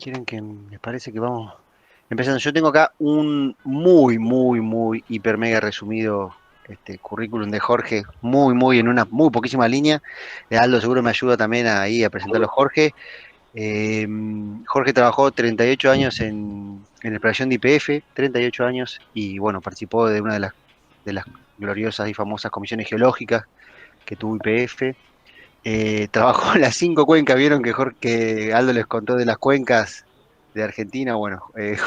Quieren que me parece que vamos empezando. Yo tengo acá un muy hiper mega resumido currículum de Jorge, muy en una muy poquísima línea. Aldo seguro me ayuda también ahí a presentarlo Jorge. Eh, Jorge trabajó 38 años en exploración de YPF, 38 años, y bueno, participó de una de las gloriosas y famosas comisiones geológicas que tuvo YPF. Trabajó en las 5 cuencas, vieron que Aldo les contó de las cuencas de Argentina. Bueno,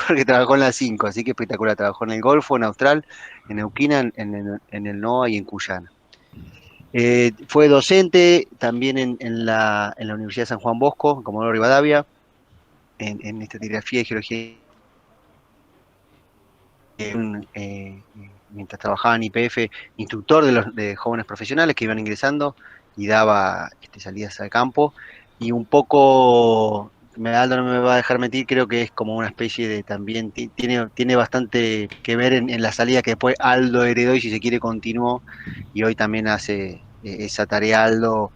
Jorge trabajó en las 5, así que espectacular. Trabajó en el Golfo, en Austral, en Neuquén, en el NOA y en Cuyana. Fue docente también en la Universidad de San Juan Bosco, en Comodoro Rivadavia, en estratigrafía y geología. Mientras trabajaba en YPF, instructor de jóvenes profesionales que iban ingresando y daba salidas al campo. Y un poco, Aldo no me va a dejar mentir, creo que es como una especie de también, tiene bastante que ver en la salida que después Aldo heredó y si se quiere continuó. Y hoy también hace esa tarea Aldo.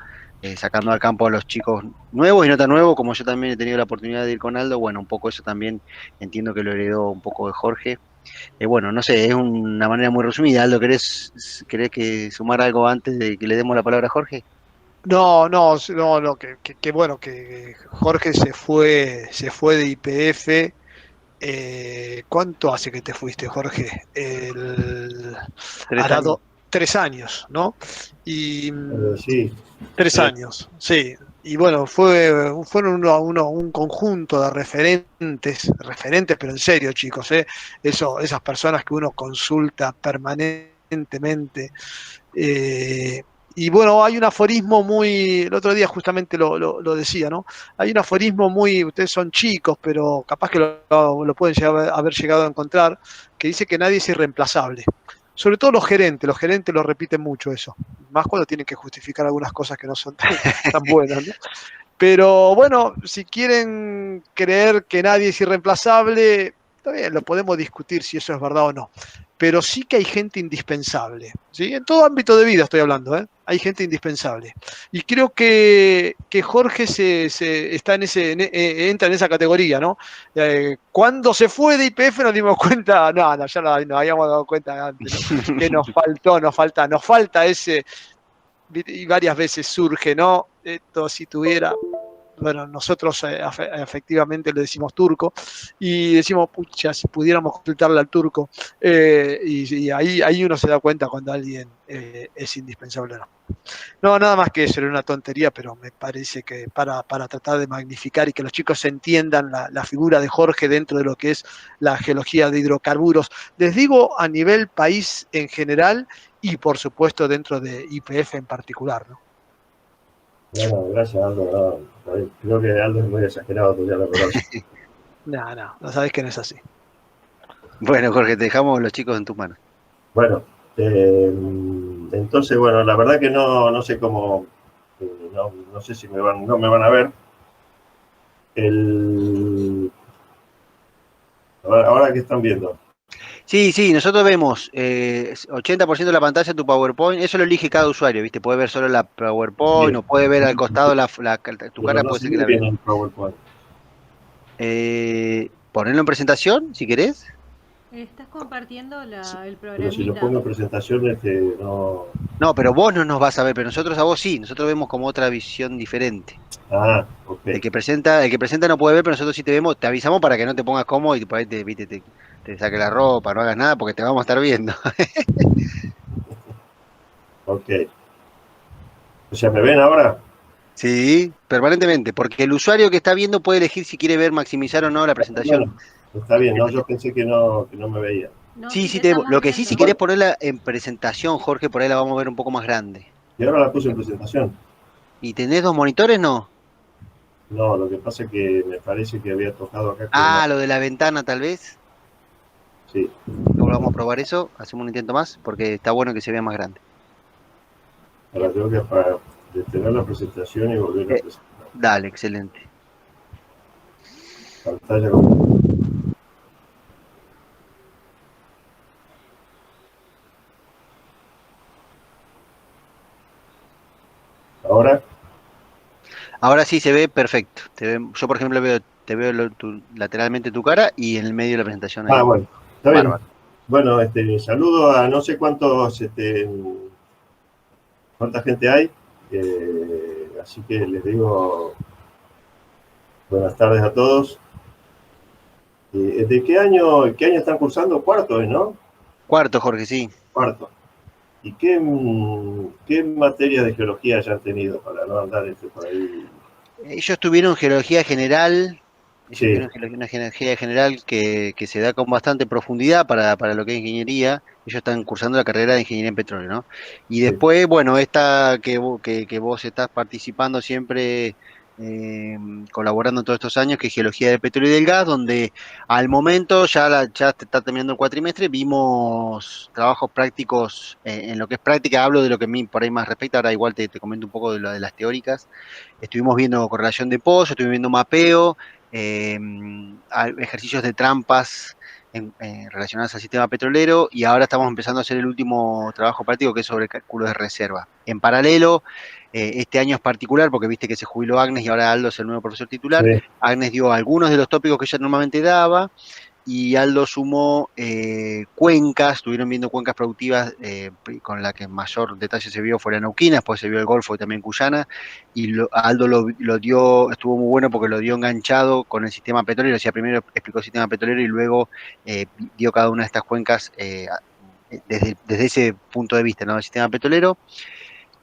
Sacando al campo a los chicos nuevos y no tan nuevos, como yo también he tenido la oportunidad de ir con Aldo. Bueno, un poco eso también entiendo que lo heredó un poco de Jorge. Bueno, no sé, es una manera muy resumida. Aldo, ¿querés que sumar algo antes de que le demos la palabra a Jorge? No, no, no, no, que bueno, que Jorge se fue de YPF. ¿Cuánto hace que te fuiste, Jorge? Tres Hará años. 3 años, ¿no? Y Sí, 3. 3 años, sí. Y bueno, fueron un conjunto de referentes, pero en serio, chicos, ¿eh? Esas personas que uno consulta permanentemente. eh, y bueno, hay un aforismo muy, el otro día justamente lo decía, ¿no? Hay un aforismo muy, ustedes son chicos, pero capaz que lo pueden haber llegado a encontrar, que dice que nadie es irreemplazable. Sobre todo los gerentes lo repiten mucho eso, más cuando tienen que justificar algunas cosas que no son tan buenas, ¿no? Pero bueno, si quieren creer que nadie es irreemplazable, está bien, lo podemos discutir si eso es verdad o no. Pero sí que hay gente indispensable, ¿sí? En todo ámbito de vida estoy hablando, ¿eh? Hay gente indispensable. Y creo que Jorge está entra en esa categoría, ¿no? Cuando se fue de YPF nos dimos cuenta, no, ya nos habíamos dado cuenta antes, ¿no? Que nos falta ese, y varias veces surge, ¿no? Esto si tuviera, bueno, nosotros efectivamente le decimos turco y decimos, pucha, si pudiéramos consultarle al turco, y ahí uno se da cuenta cuando alguien es indispensable o no. No, nada más que eso, era una tontería, pero me parece que para tratar de magnificar y que los chicos entiendan la figura de Jorge dentro de lo que es la geología de hidrocarburos, les digo a nivel país en general y por supuesto dentro de YPF en particular, ¿no? Bueno, gracias, Aldo. No, creo que Aldo es muy exagerado, tú ya lo conoces. No, no, no sabés que no es así. Bueno, Jorge, te dejamos los chicos en tus manos. Bueno, eh, entonces, bueno, la verdad que no sé cómo, no sé si no me van a ver. El, ahora que están viendo. Sí, sí, nosotros vemos 80% de la pantalla tu PowerPoint. Eso lo elige cada usuario, ¿viste? Puede ver solo la PowerPoint Sí, o puede ver al costado tu pero cara, no puede se ser que ve la bien vea. el PowerPoint. Ponerlo en presentación, si querés. Estás compartiendo el Pero si lo programita. pongo en presentación, no. No, pero vos no nos vas a ver, pero nosotros a vos sí. Nosotros vemos como otra visión diferente. Ah, ok. El que presenta no puede ver, pero nosotros sí te vemos, te avisamos para que no te pongas cómodo y por ahí viste, te saque la ropa, no hagas nada porque te vamos a estar viendo. Ok. O sea, ¿me ven ahora? Sí, permanentemente, porque el usuario que está viendo puede elegir si quiere ver, maximizar o no la Bueno, presentación. está bien, no, yo pensé que no me veía. No, Sí, sí sí, te estamos lo que sí, si viendo. querés ponerla en presentación, Jorge, por ahí la vamos a ver un poco más grande. Y ahora la puse en presentación. ¿Y tenés 2 monitores? No. No, lo que pasa es que me parece que había tocado acá con una. Ah, lo de la ventana tal vez. Sí, Luego vamos a probar eso, hacemos un intento más, porque está bueno que se vea más grande. ahora tengo que detener la presentación y volver a Eh, presentar. Dale, excelente. Pantalla completa. Ahora, Ahora sí se ve perfecto. Yo, por ejemplo, te veo lateralmente tu cara y en el medio de la presentación Ah, ahí. bueno, está bien. Bárbaro. Bueno, saludo a no sé cuánta gente hay, así que les digo buenas tardes a todos. ¿De qué año están cursando? Cuarto, ¿no? Cuarto, Jorge, sí. Cuarto. ¿Y qué materias de geología ya han tenido para no andar por ahí? Ellos tuvieron geología general. Ellos Sí, tuvieron una geología general que se da con bastante profundidad para lo que es ingeniería. Ellos están cursando la carrera de ingeniería en petróleo, ¿no? Y sí, después, bueno, esta que vos estás participando siempre, colaborando todos estos años, que es geología del petróleo y del gas, donde al momento ya te está terminando el cuatrimestre, vimos trabajos prácticos, en lo que es práctica, hablo de lo que a mí por ahí más respecta, ahora igual te comento un poco de lo de las teóricas. Estuvimos viendo correlación de pozo, estuvimos viendo mapeo, eh, ejercicios de trampas relacionadas al sistema petrolero, y ahora estamos empezando a hacer el último trabajo práctico, que es sobre cálculos de reserva. En paralelo, este año es particular porque viste que se jubiló Agnes y ahora Aldo es el nuevo profesor titular. sí. Agnes dio algunos de los tópicos que ella normalmente daba, y Aldo sumó cuencas. Estuvieron viendo cuencas productivas, con la que mayor detalle se vio fue la Neuquina, después se vio el Golfo y también Cuyana, y Aldo lo dio, estuvo muy bueno porque lo dio enganchado con el sistema petrolero. O sea, primero explicó el sistema petrolero y luego dio cada una de estas cuencas, desde ese punto de vista, ¿no? Del sistema petrolero.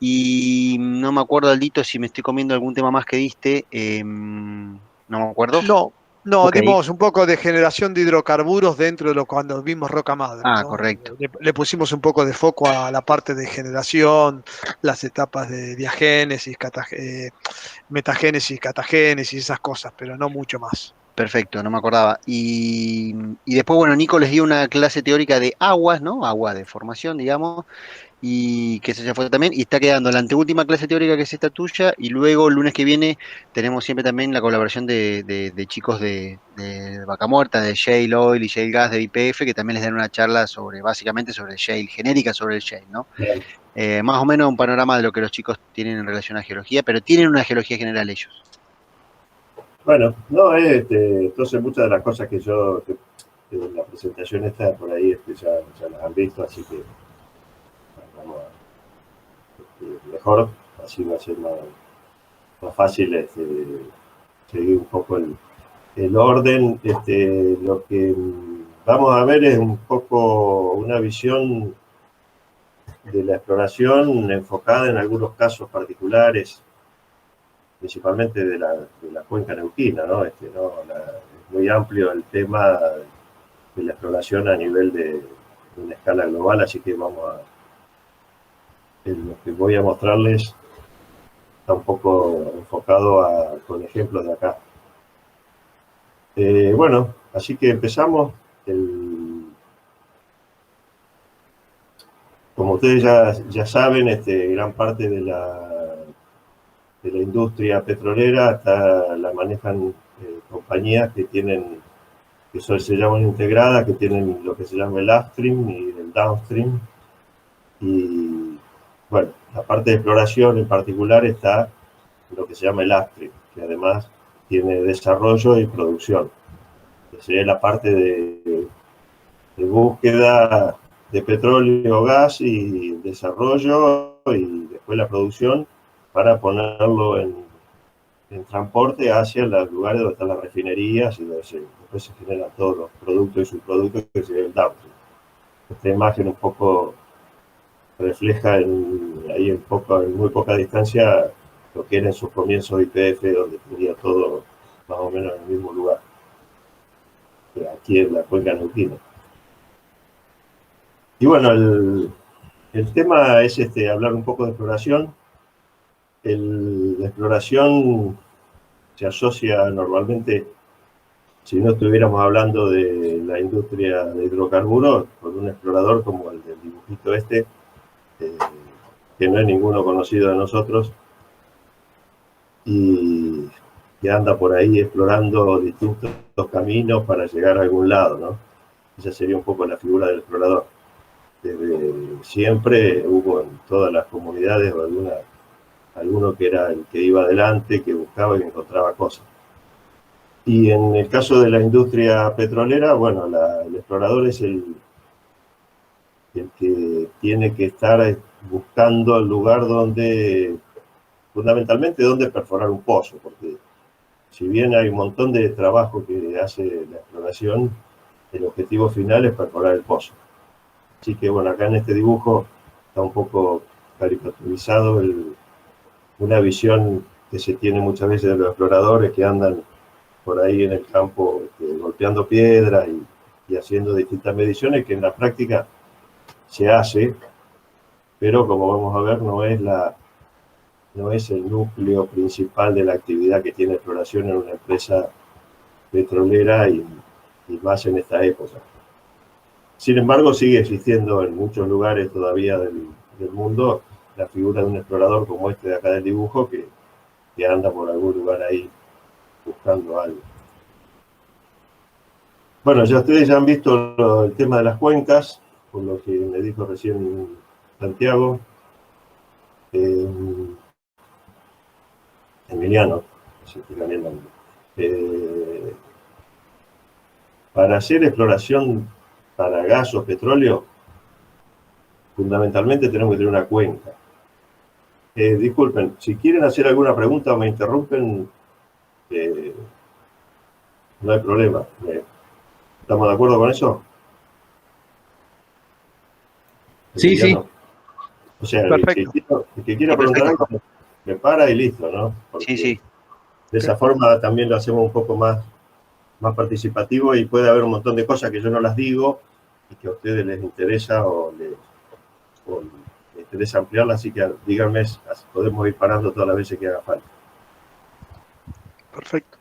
Y no me acuerdo, Aldito, si me estoy comiendo algún tema más que diste, no me acuerdo. No, no, Ok. dimos un poco de generación de hidrocarburos dentro de lo cuando vimos Roca Madre, Ah, ¿no? correcto. Le pusimos un poco de foco a la parte de generación, las etapas de diagénesis, metagénesis, catagénesis, esas cosas, pero no mucho más. Perfecto, no me acordaba. Y después, bueno, Nico les dio una clase teórica de aguas, ¿no? Agua de formación, digamos, y que esa ya fue también, y está quedando la anteúltima clase teórica, que es esta tuya, y luego el lunes que viene tenemos siempre también la colaboración de chicos de Vaca Muerta, de Shale Oil y Shale Gas de YPF, que también les dan una charla sobre, básicamente sobre Shale, genérica sobre el Shale, ¿no? Bien. Más o menos un panorama de lo que los chicos tienen en relación a geología, pero tienen una geología general ellos. Bueno, no, entonces muchas de las cosas que en la presentación está por ahí, ya las han visto, así que vamos mejor, así va a ser más fácil seguir un poco el orden. Lo que vamos a ver es un poco una visión de la exploración enfocada en algunos casos particulares, principalmente de la cuenca neuquina, ¿no? Es muy amplio el tema de la exploración a nivel de una escala global, así que lo que voy a mostrarles está un poco enfocado con ejemplos de acá. Bueno, así que empezamos. Como ustedes ya saben, gran parte de la industria petrolera la manejan compañías se llaman integradas, que tienen lo que se llama el upstream y el downstream. Y bueno, la parte de exploración en particular está lo que se llama el upstream, que además tiene desarrollo y producción. Que sería la parte de búsqueda de petróleo, gas y desarrollo, y después la producción para ponerlo en transporte hacia los lugares donde están las refinerías y después se generan todos los productos y subproductos que sería el downstream. Esta imagen un poco refleja ahí en muy poca distancia lo que era en sus comienzos YPF, donde tenía todo más o menos en el mismo lugar, aquí en la cuenca neuquina. Y bueno, el tema es hablar un poco de exploración. La exploración se asocia normalmente, si no estuviéramos hablando de la industria de hidrocarburos, con un explorador como el del dibujito que no es ninguno conocido de nosotros, y que anda por ahí explorando distintos caminos para llegar a algún lado, ¿no? Esa sería un poco la figura del explorador. Desde siempre hubo en todas las comunidades o alguna alguno que era el que iba adelante, que buscaba y que encontraba cosas. Y en el caso de la industria petrolera, bueno, el explorador es el que tiene que estar buscando el lugar donde, fundamentalmente, donde perforar un pozo, porque si bien hay un montón de trabajo que hace la exploración, el objetivo final es perforar el pozo. Así que, bueno, acá en este dibujo está un poco caricaturizado una visión que se tiene muchas veces de los exploradores que andan por ahí en el campo golpeando piedras y haciendo distintas mediciones que en la práctica se hace, pero como vamos a ver no es el núcleo principal de la actividad que tiene exploración en una empresa petrolera y más en esta época. Sin embargo, sigue existiendo en muchos lugares todavía del mundo la figura de un explorador como este de acá del dibujo que anda por algún lugar ahí buscando algo. Bueno, ya ustedes ya han visto el tema de las cuencas, por lo que me dijo recién Santiago. Emiliano, si te cambié el nombre. Para hacer exploración para gas o petróleo, fundamentalmente tenemos que tener una cuenca. Disculpen, si quieren hacer alguna pregunta o me interrumpen, no hay problema. ¿Estamos de acuerdo con eso? Sí, Emiliano. sí. O sea, Perfecto. el que quiera Sí, preguntar perfecto. algo, me para y listo, ¿no? Porque Sí, sí. de esa forma también lo hacemos un poco más participativo y puede haber un montón de cosas que yo no las digo y que a ustedes les interesa o les interesa ampliarlas, así que díganme, podemos ir parando todas las veces que haga falta. Perfecto.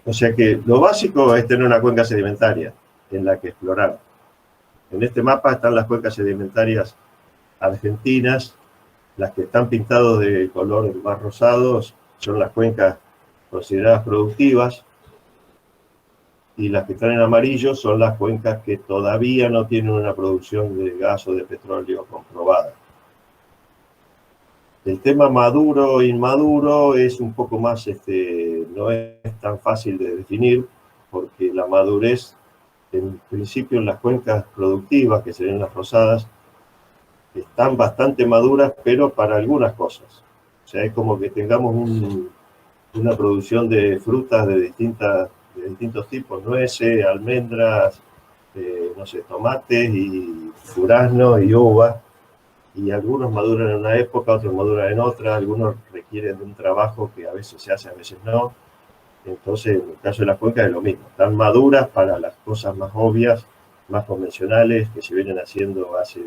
O sea que lo básico es tener una cuenca sedimentaria en la que explorar. En este mapa están las cuencas sedimentarias argentinas, las que están pintadas de color más rosado son las cuencas consideradas productivas y las que están en amarillo son las cuencas que todavía no tienen una producción de gas o de petróleo comprobada. El tema maduro o inmaduro es un poco más, no es tan fácil de definir, porque la madurez, en principio en las cuencas productivas, que serían las rosadas, están bastante maduras, pero para algunas cosas. O sea, es como que tengamos una producción de frutas de distintos tipos, nueces, almendras, no sé, tomates y duraznos y uvas, y algunos maduran en una época, otros maduran en otra, algunos requieren de un trabajo que a veces se hace, a veces no. Entonces, en el caso de las cuencas es lo mismo, están maduras para las cosas más obvias, más convencionales, que se vienen haciendo hace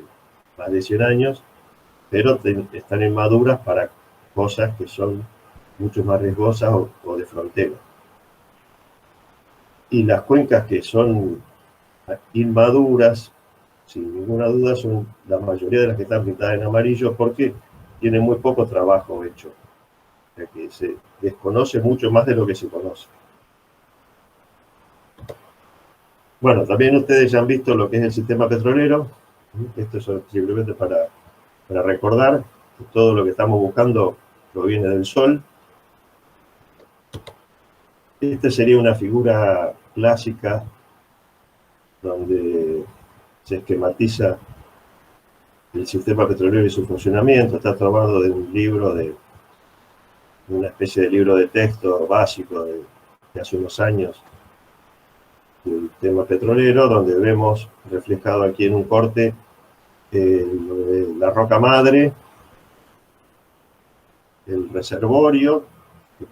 más de 100 años, pero están inmaduras para cosas que son mucho más riesgosas o de frontera. Y las cuencas que son inmaduras, sin ninguna duda, son la mayoría de las que están pintadas en amarillo porque tienen muy poco trabajo hecho. O sea que se desconoce mucho más de lo que se conoce. Bueno, también ustedes ya han visto lo que es el sistema petrolero. Esto es simplemente para recordar que todo lo que estamos buscando proviene del Sol. Esta sería una figura clásica donde se esquematiza el sistema petrolero y su funcionamiento. Está tomado de un libro, de una especie de libro de texto básico de hace unos años del tema petrolero, donde vemos reflejado aquí en un corte la roca madre, el reservorio, que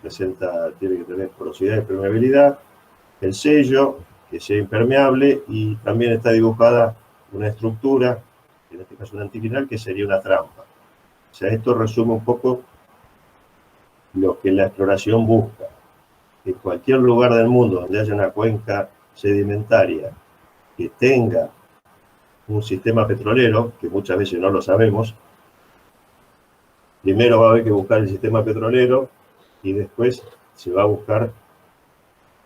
tiene que tener porosidad y permeabilidad, el sello, que sea impermeable, y también está dibujada una estructura, en este caso un anticlinal, que sería una trampa. O sea, esto resume un poco lo que la exploración busca. En cualquier lugar del mundo donde haya una cuenca sedimentaria que tenga un sistema petrolero, que muchas veces no lo sabemos, primero va a haber que buscar el sistema petrolero y después se va a buscar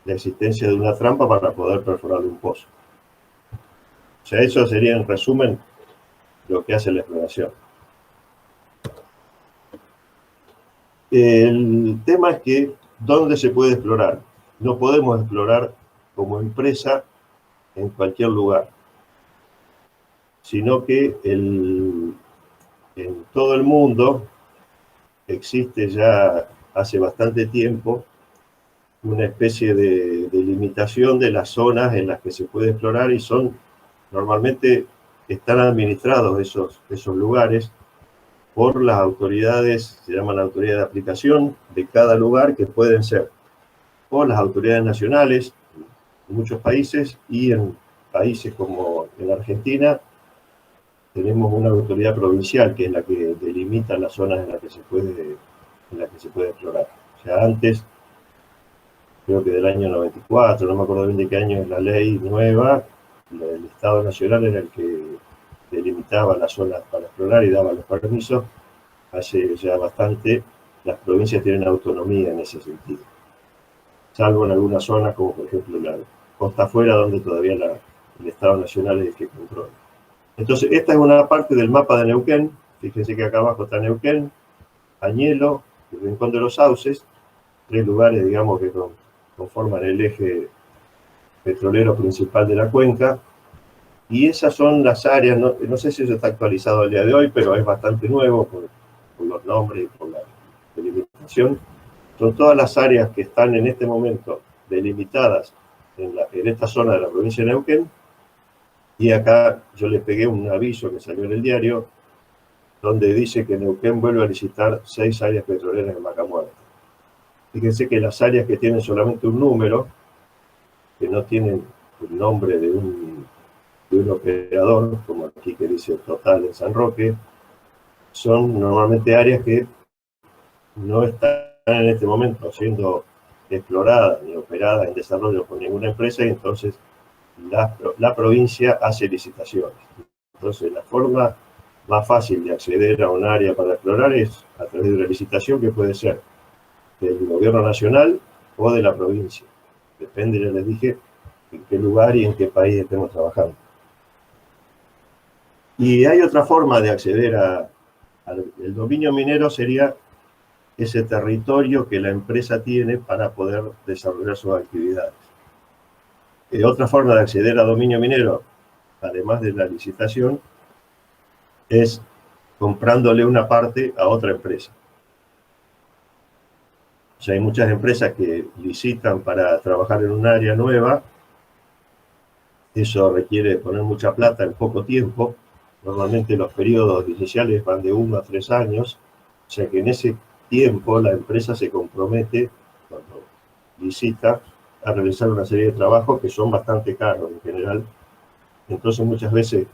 la existencia de una trampa para poder perforar un pozo. O sea, eso sería en resumen lo que hace la exploración. El tema es que, ¿dónde se puede explorar? No podemos explorar como empresa en cualquier lugar, sino que en todo el mundo existe ya hace bastante tiempo una especie de limitación de las zonas en las que se puede explorar y normalmente están administrados esos lugares por las autoridades, se llaman autoridades de aplicación de cada lugar, que pueden ser o las autoridades nacionales en muchos países, y en países como en Argentina tenemos una autoridad provincial que es la que delimita las zonas en las que se puede explorar. O sea, antes, creo que del año 94, no me acuerdo bien de qué año es la ley nueva, el Estado Nacional era el que delimitaba las zonas para explorar y daba los permisos. Hace ya bastante, las provincias tienen autonomía en ese sentido, salvo en algunas zonas, como por ejemplo la costa afuera, donde todavía el Estado Nacional es el que controla. Entonces, esta es una parte del mapa de Neuquén. Fíjense que acá abajo está Neuquén, Añelo, el Rincón de los Sauces, tres lugares, digamos, que conforman el eje petrolero principal de la cuenca. Y esas son las áreas, no sé si eso está actualizado al día de hoy, pero es bastante nuevo por los nombres y por la delimitación. Son todas las áreas que están en este momento delimitadas en esta zona de la provincia de Neuquén. Y acá yo le pegué un aviso que salió en el diario, donde dice que Neuquén vuelve a licitar 6 áreas petroleras en Vaca Muerta. Fíjense que las áreas que tienen solamente un número, que no tienen el nombre de un operador, como aquí que dice Total en San Roque, son normalmente áreas que no están en este momento siendo exploradas ni operadas en desarrollo por ninguna empresa, y entonces la provincia hace licitaciones. Entonces, la forma más fácil de acceder a un área para explorar es a través de una licitación, que puede ser del gobierno nacional o de la provincia. Depende, ya les dije, en qué lugar y en qué país estemos trabajando. Y hay otra forma de acceder al dominio minero, sería ese territorio que la empresa tiene para poder desarrollar sus actividades. Otra forma de acceder a dominio minero, además de la licitación, es comprándole una parte a otra empresa. O sea, hay muchas empresas que licitan para trabajar en un área nueva. Eso requiere poner mucha plata en poco tiempo. Normalmente los periodos iniciales van de 1 a 3 años. O sea que en ese tiempo la empresa se compromete, cuando licita, a realizar una serie de trabajos que son bastante caros en general. Entonces muchas veces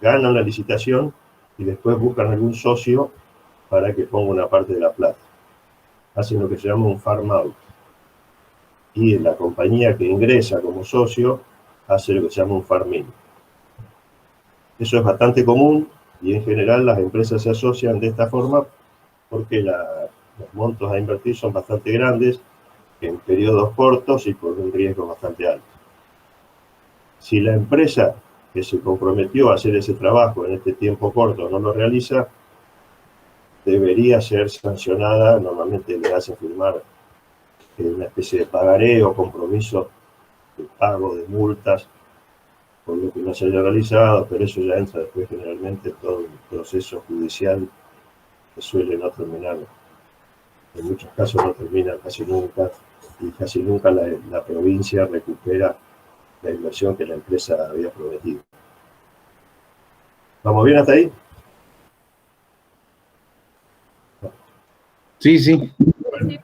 ganan la licitación y después buscan algún socio para que ponga una parte de la plata. Hacen lo que se llama un farm out. Y la compañía que ingresa como socio hace lo que se llama un farm in. Eso es bastante común, y en general las empresas se asocian de esta forma porque los montos a invertir son bastante grandes en periodos cortos y por un riesgo bastante alto. Si la empresa que se comprometió a hacer ese trabajo en este tiempo corto no lo realiza, debería ser sancionada. Normalmente le hacen firmar una especie de pagaré o compromiso de pago de multas por lo que no se haya realizado, pero eso ya entra después generalmente en todo un proceso judicial que suele no terminar. En muchos casos no termina casi nunca, y casi nunca la provincia recupera la inversión que la empresa había prometido. ¿Vamos bien hasta ahí? Sí, sí. Bueno.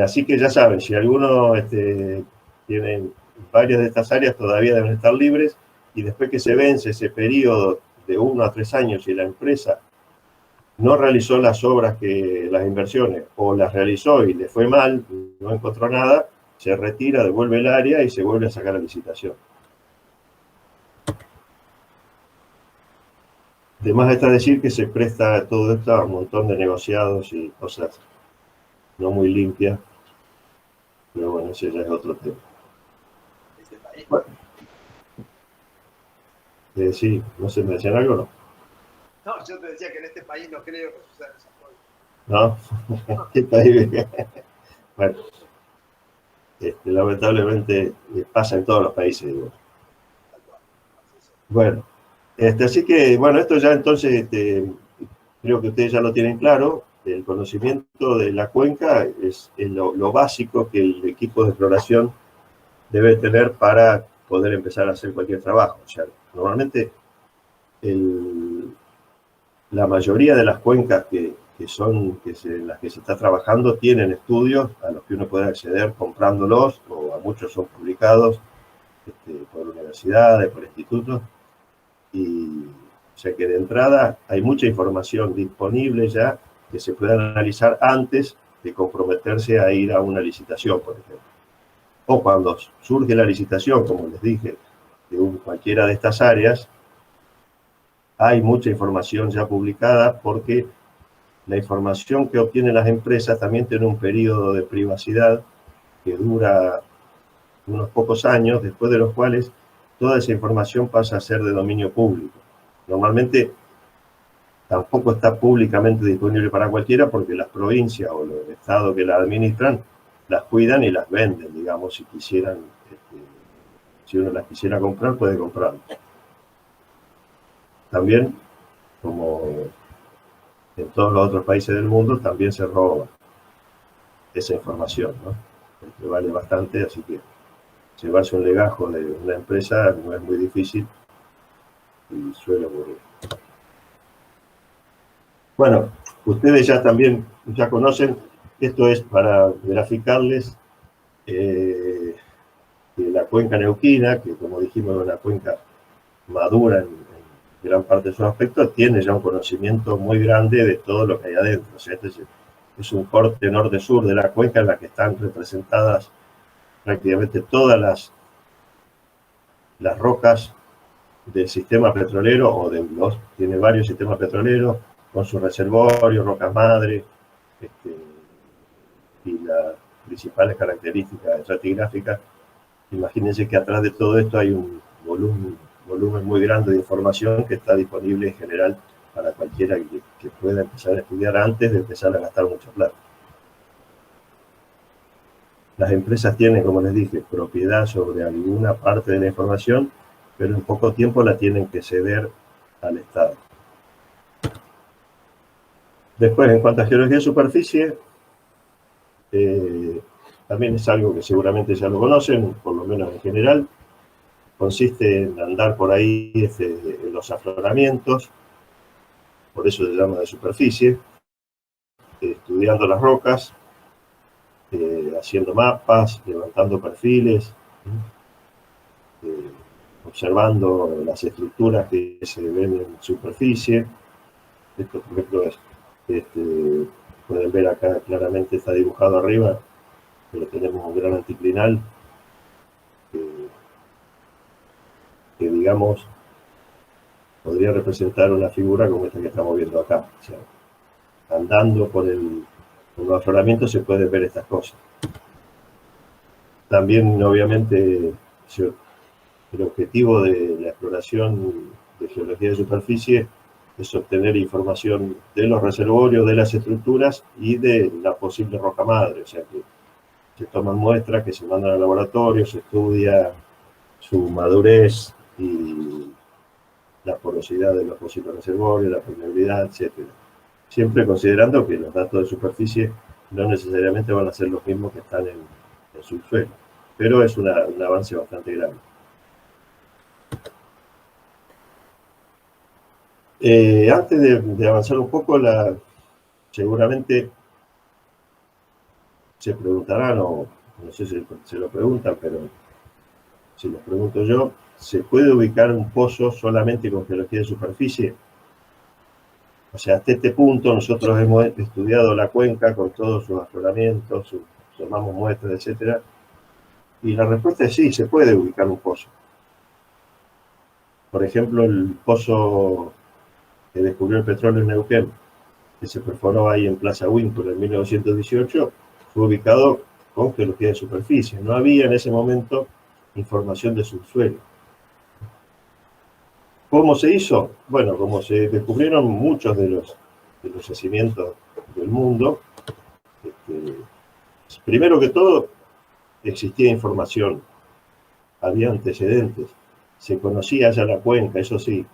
Así que ya saben, si alguno tiene varias de estas áreas, todavía deben estar libres, y después que se vence ese periodo de 1 a 3 años y la empresa no realizó las obras, las inversiones, o las realizó y le fue mal, no encontró nada, se retira, devuelve el área y se vuelve a sacar la licitación. Además está decir que se presta todo esto a un montón de negociados y cosas no muy limpias, pero bueno, ese ya es otro tema. Bueno. Sí, no sé, ¿me decían algo o no? No, yo te decía que en este país no creo que sucedan esas cosas. ¿no? ¿Qué país? Bueno, lamentablemente pasa en todos los países, digo. Bueno, así que, bueno, esto ya entonces, creo que ustedes ya lo tienen claro. El conocimiento de la cuenca es lo básico que el equipo de exploración debe tener para poder empezar a hacer cualquier trabajo. O sea, normalmente la mayoría de las cuencas en las que se está trabajando tienen estudios a los que uno puede acceder comprándolos, o a muchos son publicados por universidades, por institutos, y o sea que de entrada hay mucha información disponible ya que se puede analizar antes de comprometerse a ir a una licitación, por ejemplo. O cuando surge la licitación, como les dije, de cualquiera de estas áreas, hay mucha información ya publicada, porque la información que obtienen las empresas también tiene un periodo de privacidad que dura unos pocos años, después de los cuales toda esa información pasa a ser de dominio público. Normalmente tampoco está públicamente disponible para cualquiera, porque las provincias o los estados que la administran las cuidan y las venden, digamos, si quisieran, si uno las quisiera comprar, puede comprarlas. También, como en todos los otros países del mundo, también se roba esa información, ¿no? Que vale bastante, así que llevarse un legajo de una empresa no es muy difícil y suele ocurrir. Bueno, ustedes ya también ya conocen, esto es para graficarles la cuenca neuquina, que como dijimos es una cuenca madura en gran parte de sus aspectos, tiene ya un conocimiento muy grande de todo lo que hay adentro. O sea, este es un corte norte-sur de la cuenca en la que están representadas prácticamente todas las rocas del sistema petrolero, tiene varios sistemas petroleros, con sus reservorios, rocas madre, y las principales características estratigráficas. Imagínense que atrás de todo esto hay un volumen muy grande de información que está disponible en general para cualquiera que pueda empezar a estudiar antes de empezar a gastar mucha plata. Las empresas tienen, como les dije, propiedad sobre alguna parte de la información, pero en poco tiempo la tienen que ceder al Estado. Después, en cuanto a geología de superficie, también es algo que seguramente ya lo conocen, por lo menos en general. Consiste en andar por ahí en los afloramientos, por eso se llama de superficie, estudiando las rocas, haciendo mapas, levantando perfiles, observando las estructuras que se ven en superficie. Esto, por ejemplo, pueden ver acá claramente, está dibujado arriba, pero tenemos un gran anticlinal que digamos podría representar una figura como esta que estamos viendo acá. O sea, andando por los afloramientos se pueden ver estas cosas. También, obviamente, el objetivo de la exploración de geología de superficie es obtener información de los reservorios, de las estructuras y de la posible roca madre. O sea que se toman muestras que se mandan al laboratorio, se estudia su madurez y la porosidad de los posibles reservorios, la permeabilidad, etc. Siempre considerando que los datos de superficie no necesariamente van a ser los mismos que están en subsuelo, pero es un avance bastante grande. Antes de avanzar un poco, seguramente se preguntarán, o no sé si se lo preguntan, pero si lo pregunto yo, ¿se puede ubicar un pozo solamente con geología de superficie? O sea, hasta este punto nosotros hemos estudiado la cuenca con todos sus afloramientos, tomamos muestras, etc. Y la respuesta es sí, se puede ubicar un pozo. Por ejemplo, el pozo que descubrió el petróleo en Neuquén, que se perforó ahí en Plaza Winkler en 1918, fue ubicado con geología de superficie. No había en ese momento información de subsuelo. ¿Cómo se hizo? Bueno, como se descubrieron muchos de los yacimientos del mundo, primero que todo, existía información, había antecedentes, se conocía ya la cuenca, eso sí,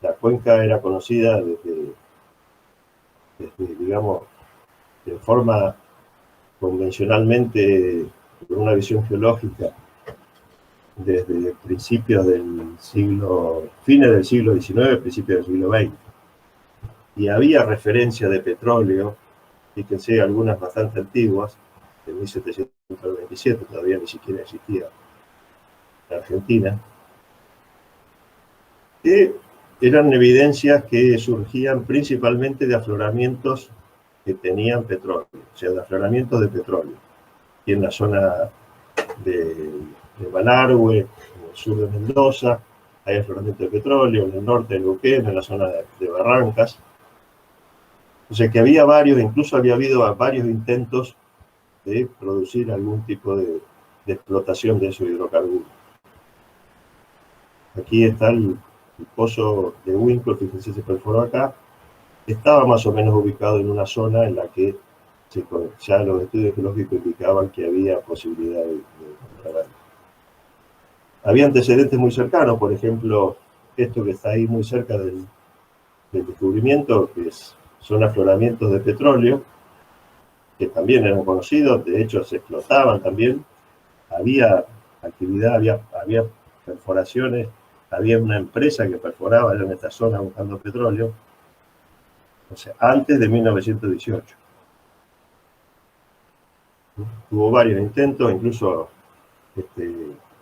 la cuenca era conocida desde digamos, de forma convencionalmente, con una visión geológica, desde principios del fines del siglo XIX, principios del siglo XX. Y había referencia de petróleo, fíjense, algunas bastante antiguas, de 1727, todavía ni siquiera existía en Argentina, que eran evidencias que surgían principalmente de afloramientos que tenían petróleo, o sea, de afloramientos de petróleo. Y en la zona de Malargüe, en el sur de Mendoza, hay afloramiento de petróleo, en el norte de Neuquén, en la zona de Barrancas. O sea que había varios, incluso había habido varios intentos de producir algún tipo de explotación de esos hidrocarburos. Aquí está el pozo de Winkle, fíjense, se perforó acá. Estaba más o menos ubicado en una zona en la que ya los estudios geológicos indicaban que había posibilidad de encontrar algo. Había antecedentes muy cercanos, por ejemplo, esto que está ahí muy cerca del descubrimiento, que son afloramientos de petróleo, que también eran conocidos, de hecho se explotaban también, había actividad, había perforaciones, había una empresa que perforaba en esta zona buscando petróleo, o sea, antes de 1918. Hubo varios intentos, incluso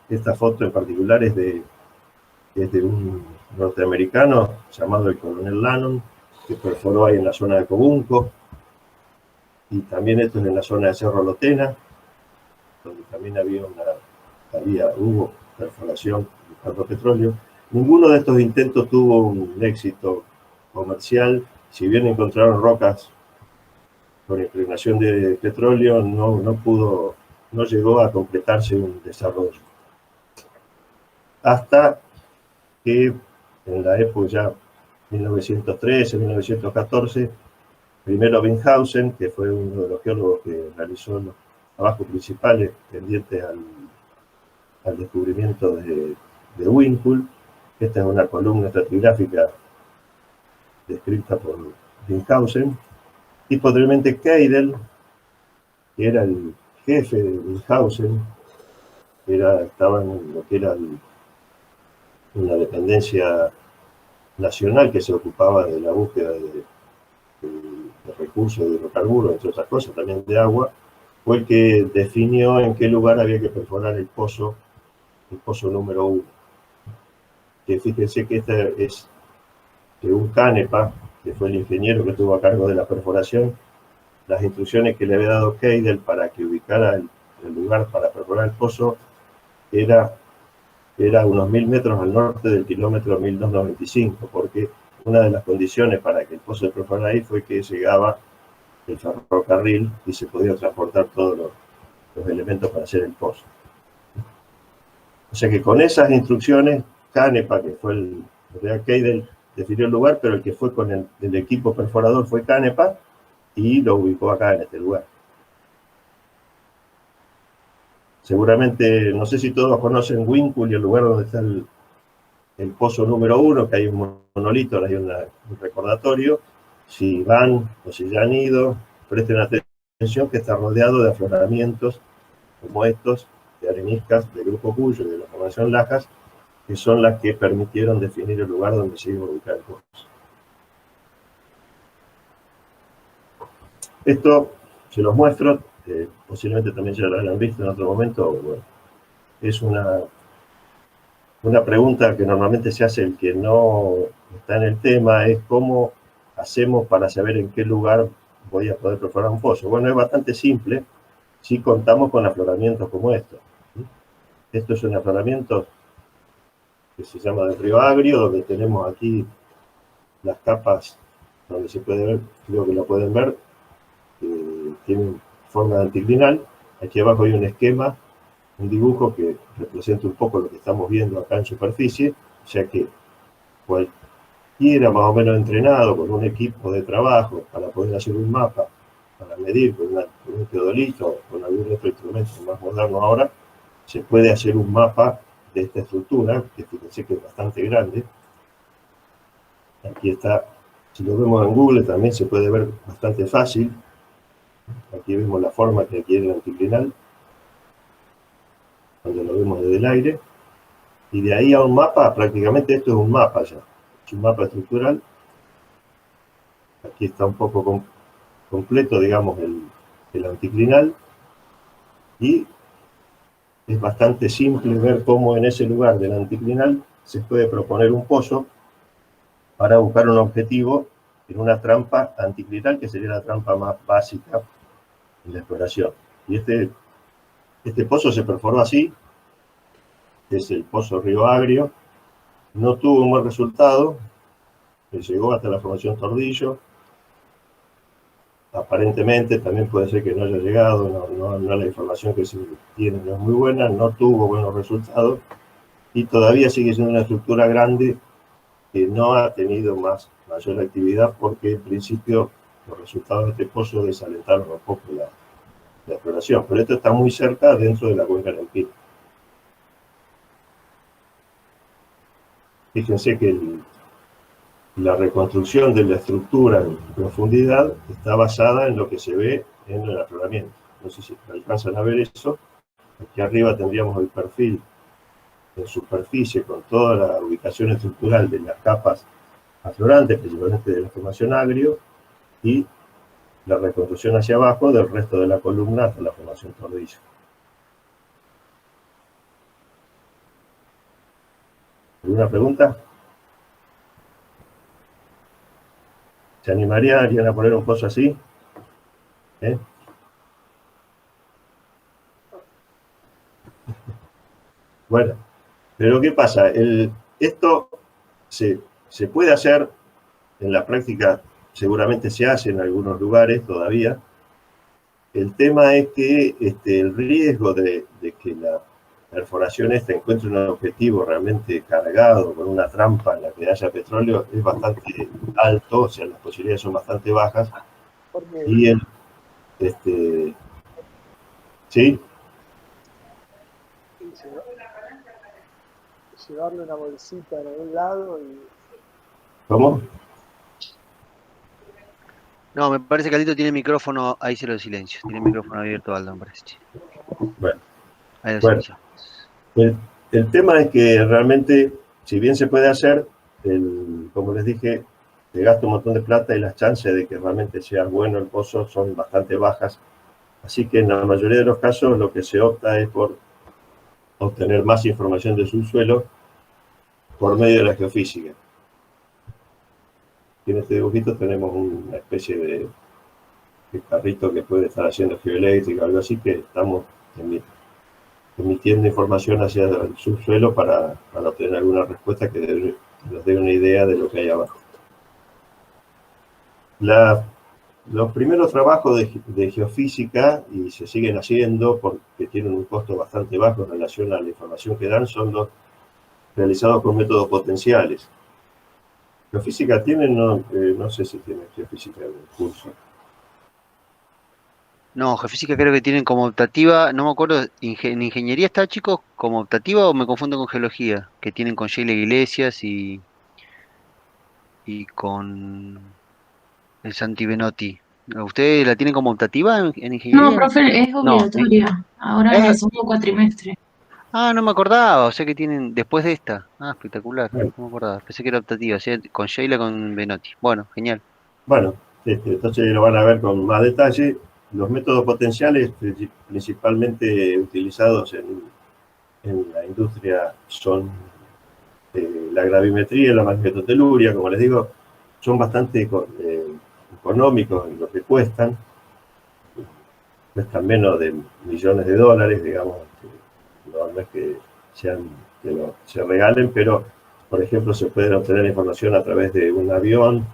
esta foto en particular es de un norteamericano llamado el coronel Lannon, que perforó ahí en la zona de Cobunco, y también esto es en la zona de Cerro Lotena, donde también hubo perforación buscando petróleo. Ninguno de estos intentos tuvo un éxito comercial, si bien encontraron rocas con impregnación de petróleo, no llegó a completarse un desarrollo. Hasta que en la época ya 1913, 1914, primero Binghausen, que fue uno de los geólogos que realizó los trabajos principales pendientes al descubrimiento de Winkle. Esta es una columna estratigráfica descrita por Binghausen, y posteriormente Keidel, que era el jefe de Binghausen, estaba en lo que era una dependencia nacional que se ocupaba de la búsqueda de recursos de hidrocarburos, entre otras cosas, también de agua, fue el que definió en qué lugar había que perforar el pozo número 1. Que fíjense que este es según Canepa, que fue el ingeniero que estuvo a cargo de la perforación, las instrucciones que le había dado Keidel para que ubicara el lugar para perforar el pozo era unos 1000 metros al norte del kilómetro 1295, porque una de las condiciones para que el pozo se perforara ahí fue que llegaba el ferrocarril y se podía transportar todos los elementos para hacer el pozo. O sea que con esas instrucciones, Canepa, que fue el Keidel, definió el lugar, pero el que fue con el equipo perforador fue Canepa y lo ubicó acá en este lugar. Seguramente, no sé si todos conocen Winkle y el lugar donde está el pozo número 1, que hay un monolito, hay un recordatorio. Si van o si ya han ido, presten atención que está rodeado de afloramientos como estos, de areniscas del Grupo Cuyo y de la Formación Lajas, que son las que permitieron definir el lugar donde se iba a ubicar el pozo. Esto se los muestro, posiblemente también ya lo hayan visto en otro momento. Bueno, es una pregunta que normalmente se hace el que no está en el tema, es cómo hacemos para saber en qué lugar voy a poder perforar un pozo. Bueno, es bastante simple si contamos con afloramientos como estos. Esto es un afloramiento que se llama del Río Agrio, donde tenemos aquí las capas donde se puede ver, creo que lo pueden ver, tienen forma de anticlinal. Aquí abajo hay un esquema, un dibujo que representa un poco lo que estamos viendo acá en superficie, o sea que y era más o menos entrenado con un equipo de trabajo para poder hacer un mapa, para medir con un teodolito o con algún otro instrumento más moderno ahora, se puede hacer un mapa de esta estructura, que fíjense que es bastante grande. Aquí está, si lo vemos en Google también se puede ver bastante fácil. Aquí vemos la forma que adquiere el anticlinal, cuando lo vemos desde el aire. Y de ahí a un mapa, prácticamente esto es un mapa ya. Es un mapa estructural. Aquí está un poco completo, digamos, el anticlinal. Y es bastante simple ver cómo en ese lugar del anticlinal se puede proponer un pozo para buscar un objetivo en una trampa anticlinal, que sería la trampa más básica en la exploración. Y este pozo se perforó así, es el pozo Río Agrio, no tuvo un buen resultado, llegó hasta la formación Tordillo, aparentemente también puede ser que no haya llegado, no la información que se tiene no es muy buena, no tuvo buenos resultados, y todavía sigue siendo una estructura grande que no ha tenido mayor actividad, porque en principio los resultados de este pozo desalentaron un poco la exploración, pero esto está muy cerca dentro de la cuenca del Pino. Fíjense que la reconstrucción de la estructura en profundidad está basada en lo que se ve en el afloramiento. No sé si alcanzan a ver eso. Aquí arriba tendríamos el perfil en superficie con toda la ubicación estructural de las capas aflorantes, principalmente de la formación Agrio, y la reconstrucción hacia abajo del resto de la columna hasta la formación Tordillo. ¿Alguna pregunta? ¿Se animaría alguien a poner un pozo así? Bueno, pero ¿qué pasa? Esto se puede hacer en la práctica, seguramente se hace en algunos lugares todavía. El tema es que el riesgo de que la perforación esta encuentre un objetivo realmente cargado con una trampa en la que haya petróleo es bastante alto, o sea, las posibilidades son bastante bajas. Y ¿sí? Llevarle una bolsita en algún lado y... ¿Cómo? No, me parece que Alito tiene micrófono, ahí se lo silencio. Tiene el micrófono abierto, Aldo, me parece. Bueno, Ahí lo silencio. el tema es que realmente, si bien se puede hacer, como les dije, se gasta un montón de plata y las chances de que realmente sea bueno el pozo son bastante bajas. Así que en la mayoría de los casos lo que se opta es por obtener más información del subsuelo por medio de la geofísica. En este dibujito tenemos una especie de carrito que puede estar haciendo geoeléctrica o algo así, que estamos emitiendo información hacia el subsuelo para obtener alguna respuesta que nos dé una idea de lo que hay abajo. Los primeros trabajos de geofísica, y se siguen haciendo porque tienen un costo bastante bajo en relación a la información que dan, son los realizados con métodos potenciales. ¿Geofísica tienen? No sé si tienen geofísica en el curso. No, geofísica creo que tienen como optativa, no me acuerdo, ¿en ingeniería está, chicos, como optativa o me confundo con geología? Que tienen con Sheila Iglesias y con el Santi Benotti. ¿Ustedes la tienen como optativa en No, ingeniería? profe, es No. obligatoria. Ahora en el segundo cuatrimestre. Ah, no me acordaba, o sea que tienen después de esta. Ah, espectacular, Bueno. no me acordaba. Pensé que era optativa, o sea, con Sheila con Benotti. Bueno, genial. Bueno, entonces lo van a ver con más detalle. Los métodos potenciales principalmente utilizados en la industria son la gravimetría y la magnetoteluria, como les digo, son bastante económicos en lo que cuestan menos de millones de dólares, digamos, no es que se regalen, pero, por ejemplo, se puede obtener información a través de un avión,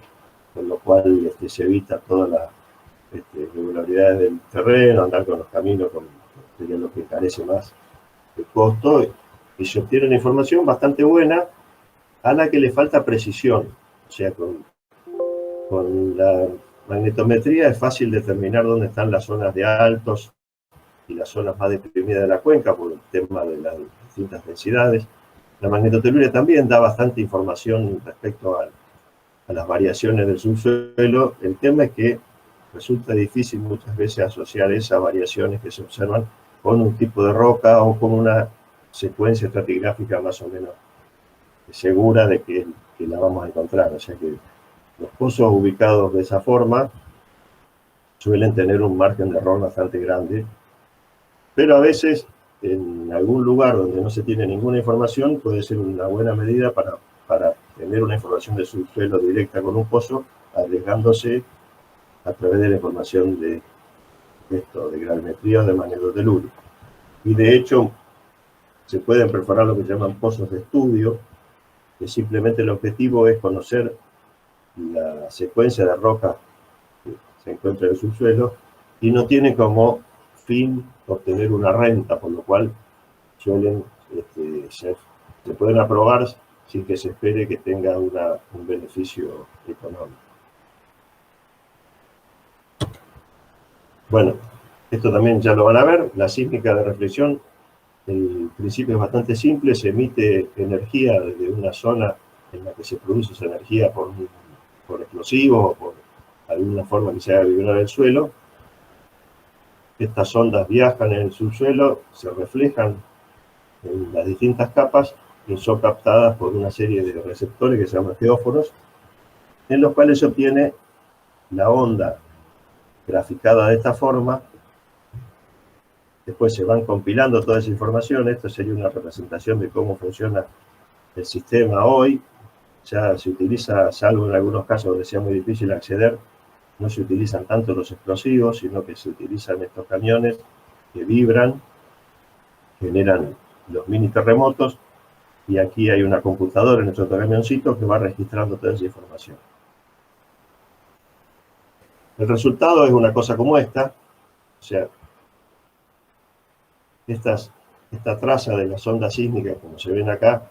con lo cual se evita todas las irregularidades del terreno, andar con los caminos, sería lo que encarece más el costo, y se obtiene una información bastante buena a la que le falta precisión. O sea, con la magnetometría es fácil determinar dónde están las zonas de altos y las zonas más deprimidas de la cuenca por el tema de las distintas densidades. La magnetoteluria también da bastante información respecto a las variaciones del subsuelo. El tema es que resulta difícil muchas veces asociar esas variaciones que se observan con un tipo de roca o con una secuencia estratigráfica más o menos segura de que la vamos a encontrar. O sea que los pozos ubicados de esa forma suelen tener un margen de error bastante grande, pero a veces en algún lugar donde no se tiene ninguna información puede ser una buena medida para tener una información de subsuelo directa con un pozo, arriesgándose a través de la información de gravimetría o de magnetoteluria. Y de hecho se pueden perforar lo que llaman pozos de estudio, que simplemente el objetivo es conocer la secuencia de rocas que se encuentra en el subsuelo y no tiene como fin obtener una renta, por lo cual suelen se pueden aprobar sin que se espere que tenga un beneficio económico. Bueno, esto también ya lo van a ver, la sísmica de reflexión. El principio es bastante simple, se emite energía desde una zona en la que se produce esa energía por explosivos o por alguna forma que se haga vibrar el suelo. Estas ondas viajan en el subsuelo, se reflejan en las distintas capas y son captadas por una serie de receptores que se llaman geófonos, en los cuales se obtiene la onda graficada de esta forma. Después se van compilando toda esa información. Esto sería una representación de cómo funciona el sistema hoy. Ya se utiliza, salvo en algunos casos donde sea muy difícil acceder, no se utilizan tanto los explosivos, sino que se utilizan estos camiones que vibran, generan los mini terremotos, y aquí hay una computadora en nuestro camioncito que va registrando toda esa información. El resultado es una cosa como esta, o sea, esta traza de las ondas sísmicas, como se ven acá,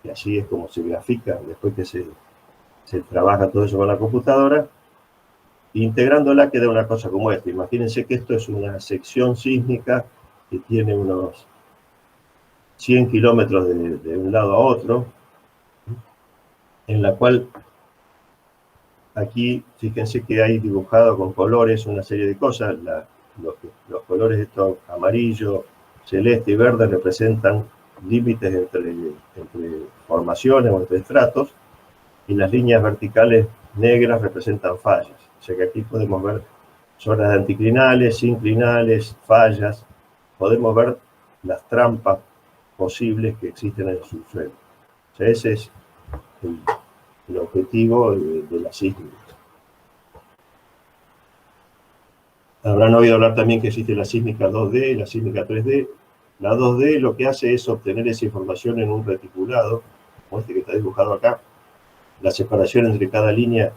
y así es como se grafica después que se trabaja todo eso con la computadora, integrándola queda una cosa como esta. Imagínense que esto es una sección sísmica que tiene unos 100 kilómetros de un lado a otro, en la cual aquí, fíjense que hay dibujado con colores una serie de cosas. Los colores estos amarillo, celeste y verde representan límites entre formaciones o entre estratos, y las líneas verticales negras representan fallas. O sea que aquí podemos ver zonas de anticlinales, sinclinales, fallas. Podemos ver las trampas posibles que existen en el subsuelo. O sea, ese es el objetivo de la sísmica. Habrán oído hablar también que existe la sísmica 2D y la sísmica 3D. La 2D lo que hace es obtener esa información en un reticulado, como este que está dibujado acá. La separación entre cada línea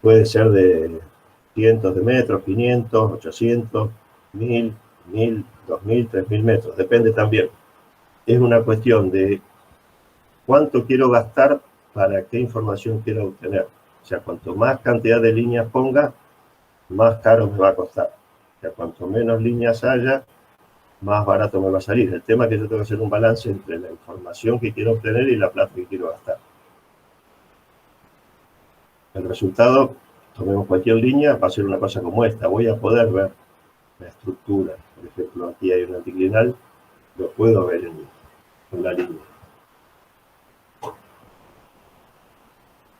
puede ser de cientos de metros, 500, 800, 1000, 1000, 2000, 3000 metros. Depende también. Es una cuestión de cuánto quiero gastar para qué información quiero obtener. O sea, cuanto más cantidad de líneas ponga, más caro me va a costar. O sea, cuanto menos líneas haya, más barato me va a salir. El tema es que yo tengo que hacer un balance entre la información que quiero obtener y la plata que quiero gastar. El resultado, tomemos cualquier línea, va a ser una cosa como esta. Voy a poder ver la estructura. Por ejemplo, aquí hay un anticlinal, lo puedo ver en la línea.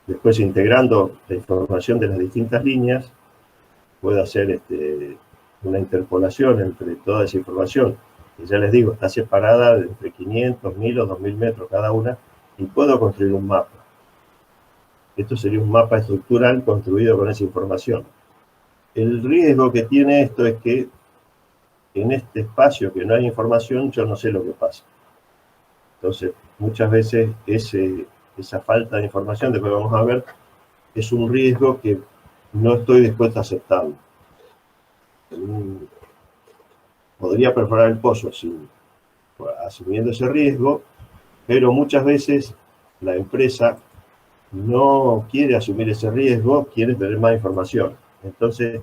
Después, integrando la información de las distintas líneas, puedo hacer una interpolación entre toda esa información, que ya les digo, está separada de entre 500, 1000 o 2000 metros cada una, y puedo construir un mapa. Esto sería un mapa estructural construido con esa información. El riesgo que tiene esto es que en este espacio que no hay información, yo no sé lo que pasa. Entonces, muchas veces esa falta de información, después vamos a ver, es un riesgo que no estoy dispuesto a aceptarlo. Podría perforar el pozo asumiendo ese riesgo, pero muchas veces la empresa no quiere asumir ese riesgo, quiere tener más información. Entonces,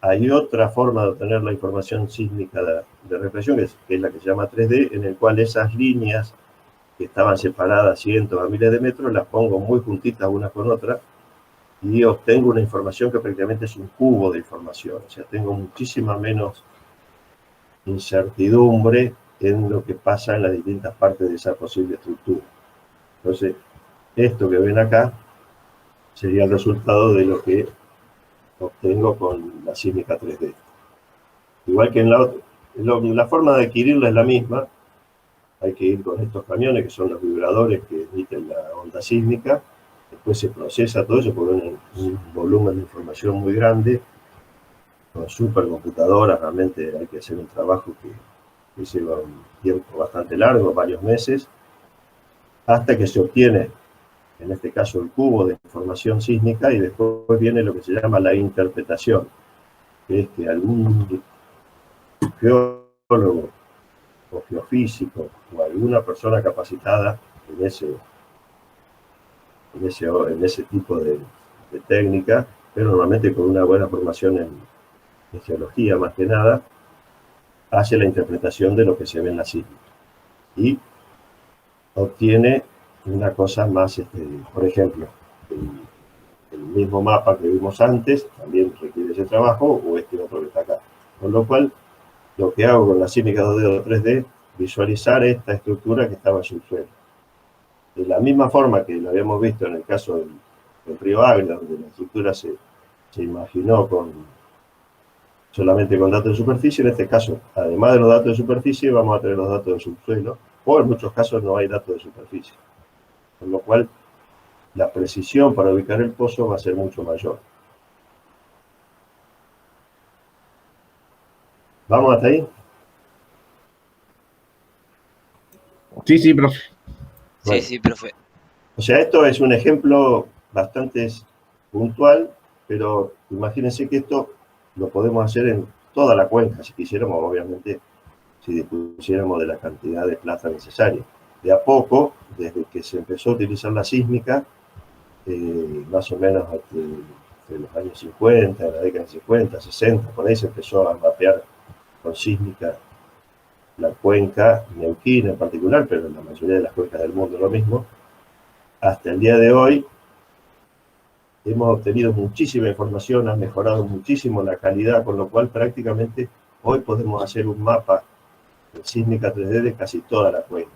hay otra forma de obtener la información sísmica de reflexión, que es la que se llama 3D, en el cual esas líneas que estaban separadas cientos a miles de metros, las pongo muy juntitas una con otra y obtengo una información que prácticamente es un cubo de información. O sea, tengo muchísima menos incertidumbre en lo que pasa en las distintas partes de esa posible estructura. Entonces, esto que ven acá sería el resultado de lo que obtengo con la sísmica 3D. Igual que en la forma de adquirirla es la misma. Hay que ir con estos camiones, que son los vibradores que emiten la onda sísmica. Después se procesa todo eso por un volumen de información muy grande, con supercomputadoras. Realmente hay que hacer un trabajo que lleva un tiempo bastante largo, varios meses, hasta que se obtiene, en este caso, el cubo de información sísmica, y después viene lo que se llama la interpretación, que es que algún geólogo o geofísico o alguna persona capacitada en ese tipo de técnica, pero normalmente con una buena formación en geología más que nada, hace la interpretación de lo que se ve en la sísmica y obtiene una cosa más, por ejemplo, el mismo mapa que vimos antes también requiere ese trabajo, o este otro que está acá. Con lo cual, lo que hago con la sísmica 2D o 3D, visualizar esta estructura que estaba en subsuelo. De la misma forma que lo habíamos visto en el caso del río Águila, donde la estructura se imaginó solamente con datos de superficie, en este caso, además de los datos de superficie, vamos a tener los datos de subsuelo, o en muchos casos no hay datos de superficie. Con lo cual, la precisión para ubicar el pozo va a ser mucho mayor. ¿Vamos hasta ahí? Sí, profe. Bueno. Sí, profe. O sea, esto es un ejemplo bastante puntual, pero imagínense que esto lo podemos hacer en toda la cuenca, si quisiéramos, obviamente, si dispusiéramos de la cantidad de plata necesaria. De a poco, desde que se empezó a utilizar la sísmica, más o menos entre los años 50, la década de 50, 60, por ahí se empezó a mapear con sísmica la cuenca neuquina en particular, pero en la mayoría de las cuencas del mundo lo mismo. Hasta el día de hoy hemos obtenido muchísima información, ha mejorado muchísimo la calidad, con lo cual prácticamente hoy podemos hacer un mapa de sísmica 3D de casi toda la cuenca.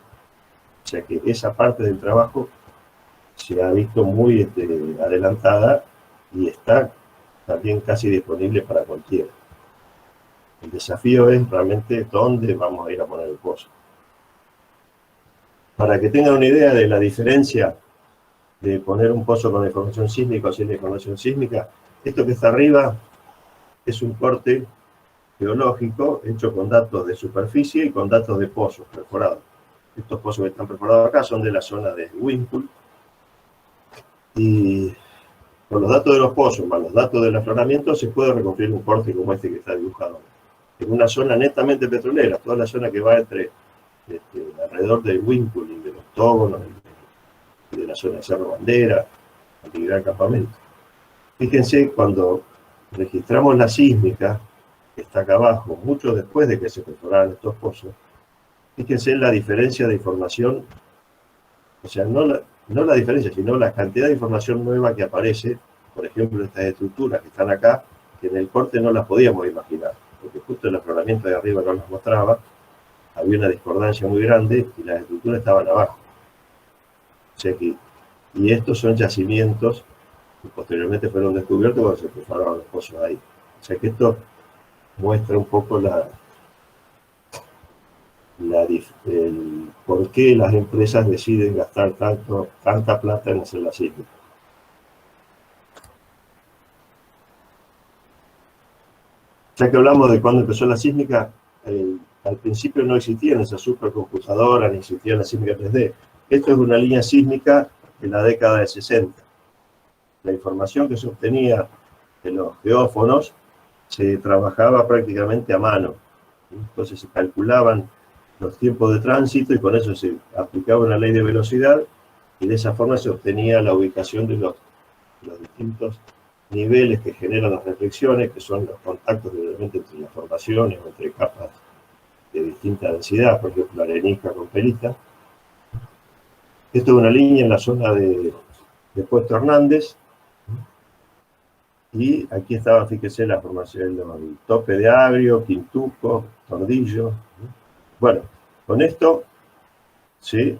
O sea que esa parte del trabajo se ha visto muy adelantada y está también casi disponible para cualquiera. El desafío es realmente dónde vamos a ir a poner el pozo. Para que tengan una idea de la diferencia de poner un pozo con información sísmica o sin información sísmica, esto que está arriba es un corte geológico hecho con datos de superficie y con datos de pozos perforados. Estos pozos que están perforados acá son de la zona de Whirlpool, y con los datos de los pozos más los datos del afloramiento se puede reconstruir un corte como este que está dibujado en una zona netamente petrolera, toda la zona que va alrededor del Whirlpool y de los Octógonos, de la zona de Cerro Bandera, el Gran Campamento. Fíjense, cuando registramos la sísmica, que está acá abajo, mucho después de que se perforaran estos pozos, fíjense la diferencia de información, o sea, no la diferencia, sino la cantidad de información nueva que aparece, por ejemplo, estas estructuras que están acá, que en el corte no las podíamos imaginar, porque justo el afloramiento de arriba no nos mostraba, había una discordancia muy grande y las estructuras estaban abajo. O sea que, y estos son yacimientos que posteriormente fueron descubiertos cuando se perforaron los pozos ahí. O sea que esto muestra un poco el por qué las empresas deciden gastar tanta plata en hacer la sísmica. Ya que hablamos de cuándo empezó la sísmica, al principio no existían esas supercomputadoras, ni existía la sísmica 3D. Esto es una línea sísmica de la década de 60. La información que se obtenía de los geófonos se trabajaba prácticamente a mano. Entonces se calculaban los tiempos de tránsito y con eso se aplicaba una ley de velocidad y de esa forma se obtenía la ubicación de los distintos niveles que generan las reflexiones, que son los contactos realmente entre las formaciones o entre capas de distinta densidad, por ejemplo, arenisca con perita. Esto es una línea en la zona de Puesto Hernández, y aquí estaba, fíjese, la formación, el tope de Agrio, Quintuco, Tordillo. Bueno, con esto se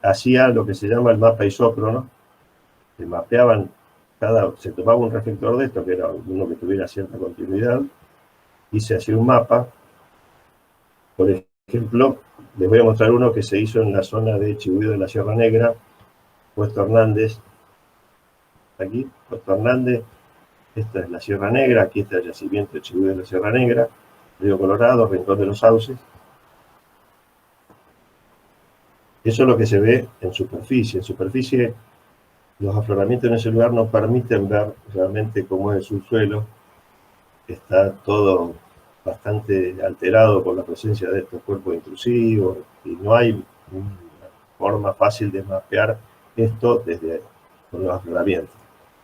hacía lo que se llama el mapa isócrono, que mapeaban se tomaba un reflector de esto, que era uno que tuviera cierta continuidad, y se hacía un mapa. Por ejemplo, les voy a mostrar uno que se hizo en la zona de Chigüido de la Sierra Negra, Puesto Hernández, aquí, Puesto Hernández, esta es la Sierra Negra, aquí está el yacimiento de Chigüido de la Sierra Negra, Río Colorado, Rincón de los Sauces. Eso es lo que se ve en superficie. En superficie, los afloramientos en ese lugar no permiten ver realmente cómo es el subsuelo. Está todo bastante alterado por la presencia de estos cuerpos intrusivos, y no hay una forma fácil de mapear esto con los afloramientos.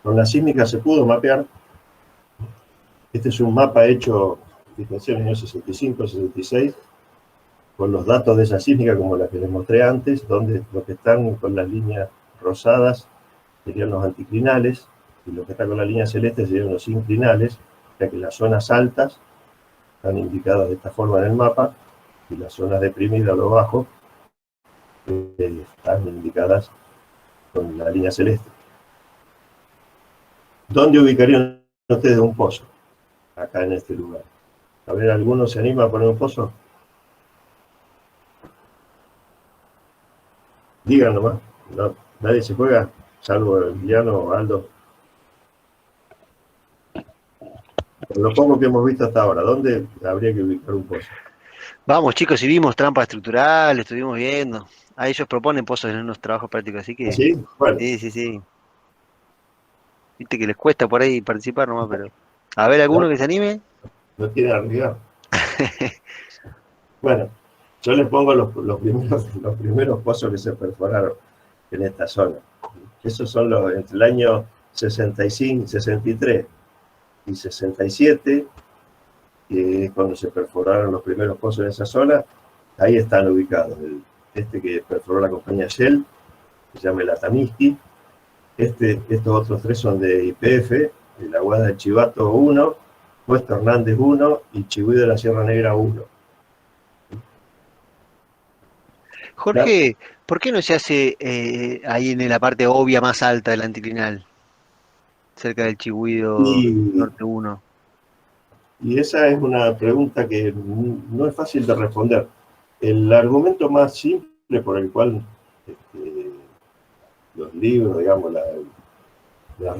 Con la sísmica se pudo mapear. Este es un mapa hecho, fíjense, en el año 65-66, con los datos de esa sísmica como la que les mostré antes, donde los que están con las líneas rosadas serían los anticlinales, y los que están con la línea celeste serían los inclinales, ya que las zonas altas están indicadas de esta forma en el mapa, y las zonas deprimidas a lo bajo están indicadas con la línea celeste. ¿Dónde ubicarían ustedes un pozo? Acá en este lugar. A ver, ¿alguno se anima a poner un pozo? Digan nomás. No, nadie se juega, salvo Emiliano o Aldo. Por lo poco que hemos visto hasta ahora, ¿dónde habría que ubicar un pozo? Vamos, chicos, si vimos trampas estructurales, estuvimos viendo. A ellos proponen pozos en unos trabajos prácticos, así que ¿Sí? Bueno, sí. Viste que les cuesta por ahí participar nomás, pero. A ver, ¿alguno que se anime? no quieren arriesgar. Bueno, yo les pongo los primeros pozos que se perforaron en esta zona. Esos son entre el año 65, 63 y 67, que es cuando se perforaron los primeros pozos en esa zona. Ahí están ubicados. Este que perforó la compañía Shell, que se llama el Atamiski. Estos otros tres son de YPF, el Aguada del Chivato 1, Puesto Hernández 1 y Chigüido de la Sierra Negra 1. Jorge, ¿por qué no se hace ahí en la parte obvia más alta del anticlinal? Cerca del Chigüido Norte 1. Y esa es una pregunta que no es fácil de responder. El argumento más simple por el cual los libros, digamos, las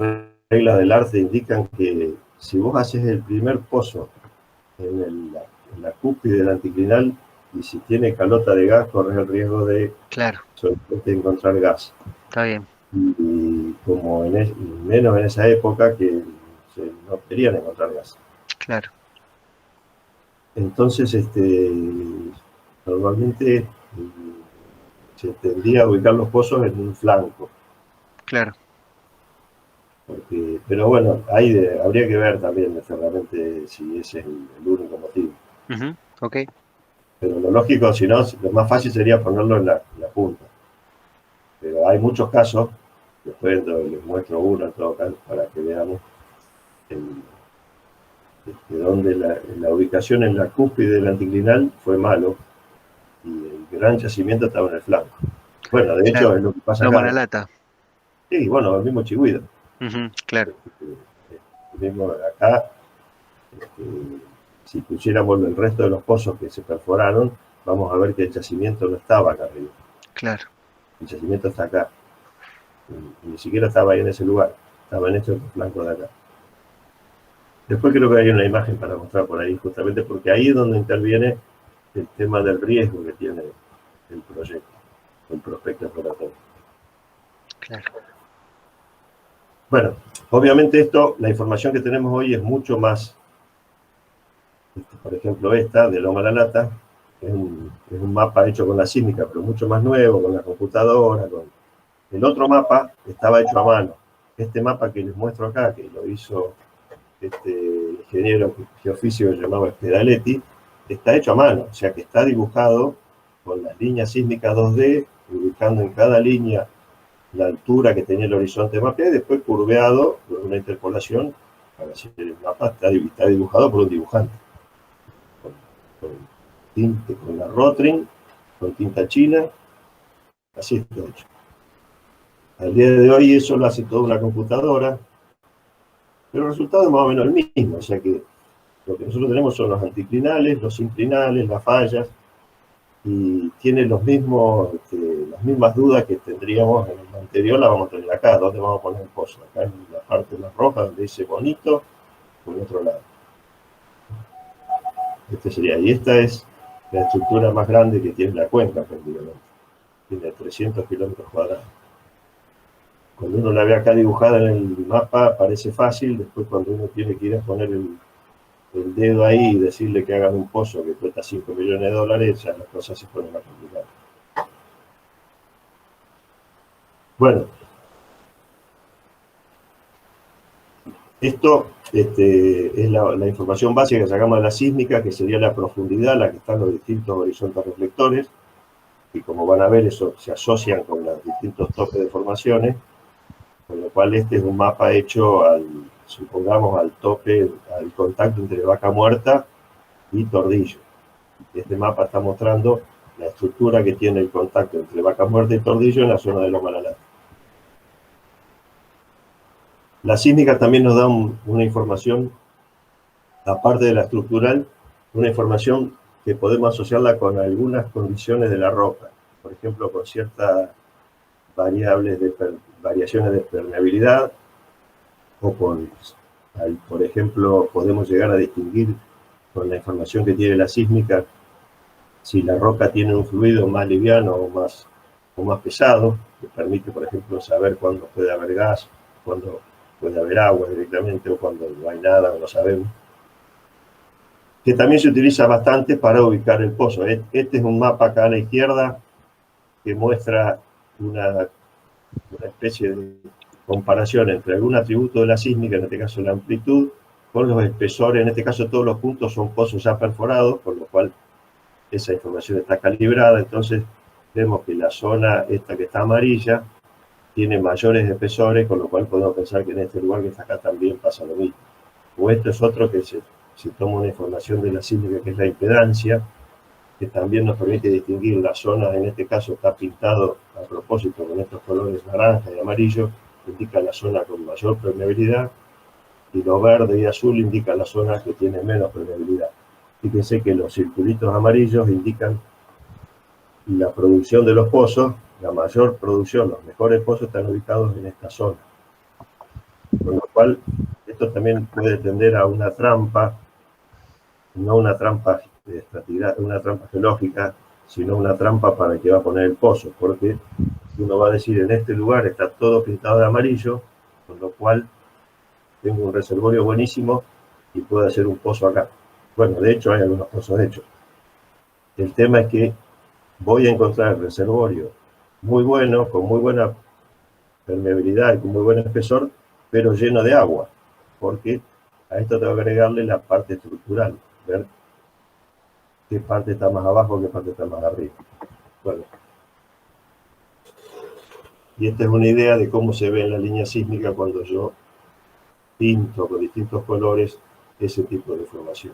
reglas del arte indican que si vos haces el primer pozo en la cúspide del anticlinal, y si tiene calota de gas, corres el riesgo de solamente encontrar gas. Está bien. Y como menos en esa época que no querían encontrar gas. Claro. Entonces, normalmente se tendría a ubicar los pozos en un flanco. Claro. Pero bueno, habría que ver también realmente si ese es el único motivo. Ok. Pero lo lógico, si no, lo más fácil sería ponerlo en la punta. Pero hay muchos casos, después les muestro uno en todo caso para que veamos donde la ubicación en la cúspide del anticlinal fue malo y el gran yacimiento estaba en el flanco. Bueno, de hecho es lo que pasa acá. La lata. Sí, bueno, el mismo Chigüido. Claro. El mismo acá, si pusiéramos el resto de los pozos que se perforaron, vamos a ver que el yacimiento no estaba acá arriba. Claro. El yacimiento está acá. Y ni siquiera estaba ahí en ese lugar. Estaba en este otro flanco de acá. Después creo que hay una imagen para mostrar por ahí, justamente porque ahí es donde interviene el tema del riesgo que tiene el proyecto, el prospecto exploratorio. Claro. Bueno, obviamente la información que tenemos hoy es mucho más. Por ejemplo, esta de Loma La Lata es un mapa hecho con la sísmica, pero mucho más nuevo, con la computadora, El otro mapa estaba hecho a mano. Este mapa que les muestro acá, que lo hizo este ingeniero geofísico llamado Spedaletti, está hecho a mano, o sea que está dibujado con las líneas sísmicas 2D, ubicando en cada línea la altura que tenía el horizonte mapeado y después curveado por una interpolación para hacer el mapa. Está dibujado por un dibujante con la Rotring, con tinta china, así está hecho. Al día de hoy eso lo hace toda una computadora, pero el resultado es más o menos el mismo, o sea que lo que nosotros tenemos son los anticlinales, los inclinales, las fallas, y tiene las mismas dudas que tendríamos en el anterior, las vamos a tener acá. ¿Dónde vamos a poner el pozo? Acá en la parte más roja, donde dice bonito, por el otro lado. Este sería, y esta es la estructura más grande que tiene la cuenca, prácticamente. Tiene 300 kilómetros cuadrados. Cuando uno la ve acá dibujada en el mapa, parece fácil. Después, cuando uno tiene que ir a poner el dedo ahí y decirle que hagan un pozo que cuesta 5 millones de dólares, ya las cosas se ponen más complicadas. Bueno, esto es la información básica que sacamos de la sísmica, que sería la profundidad, la que están los distintos horizontes reflectores, y como van a ver, eso se asocian con los distintos topes de formaciones, con lo cual este es un mapa hecho supongamos, al tope, al contacto entre Vaca Muerta y Tordillo. Este mapa está mostrando la estructura que tiene el contacto entre Vaca Muerta y Tordillo en la zona de Loma La Lata. La sísmica también nos da una información, aparte de la estructural, una información que podemos asociarla con algunas condiciones de la roca, por ejemplo, con ciertas variaciones de permeabilidad, o por ejemplo, podemos llegar a distinguir con la información que tiene la sísmica si la roca tiene un fluido más liviano o más pesado, que permite, por ejemplo, saber cuándo puede haber gas, cuándo puede haber agua directamente, o cuando no hay nada, o no sabemos. Que también se utiliza bastante para ubicar el pozo. Este es un mapa acá a la izquierda que muestra una especie de comparación entre algún atributo de la sísmica, en este caso la amplitud, con los espesores. En este caso todos los puntos son pozos ya perforados, por lo cual esa información está calibrada. Entonces vemos que la zona esta que está amarilla tiene mayores espesores, con lo cual podemos pensar que en este lugar que está acá también pasa lo mismo. O esto es otro que se toma una información de la sísmica, que es la impedancia, que también nos permite distinguir las zonas. En este caso está pintado a propósito con estos colores naranja y amarillo, que indica la zona con mayor permeabilidad, y lo verde y azul indica la zona que tiene menos permeabilidad. Fíjense que los circulitos amarillos indican la producción de los pozos. La mayor producción, los mejores pozos están ubicados en esta zona. Con lo cual, esto también puede tender a una trampa, no una trampa geológica, sino una trampa para el que va a poner el pozo, porque uno va a decir, en este lugar está todo pintado de amarillo, con lo cual tengo un reservorio buenísimo y puedo hacer un pozo acá. Bueno, de hecho hay algunos pozos hechos. El tema es que voy a encontrar el reservorio muy bueno, con muy buena permeabilidad y con muy buen espesor, pero lleno de agua, porque a esto tengo que agregarle la parte estructural, ver qué parte está más abajo, qué parte está más arriba. Bueno. Y esta es una idea de cómo se ve en la línea sísmica cuando yo pinto con distintos colores ese tipo de información.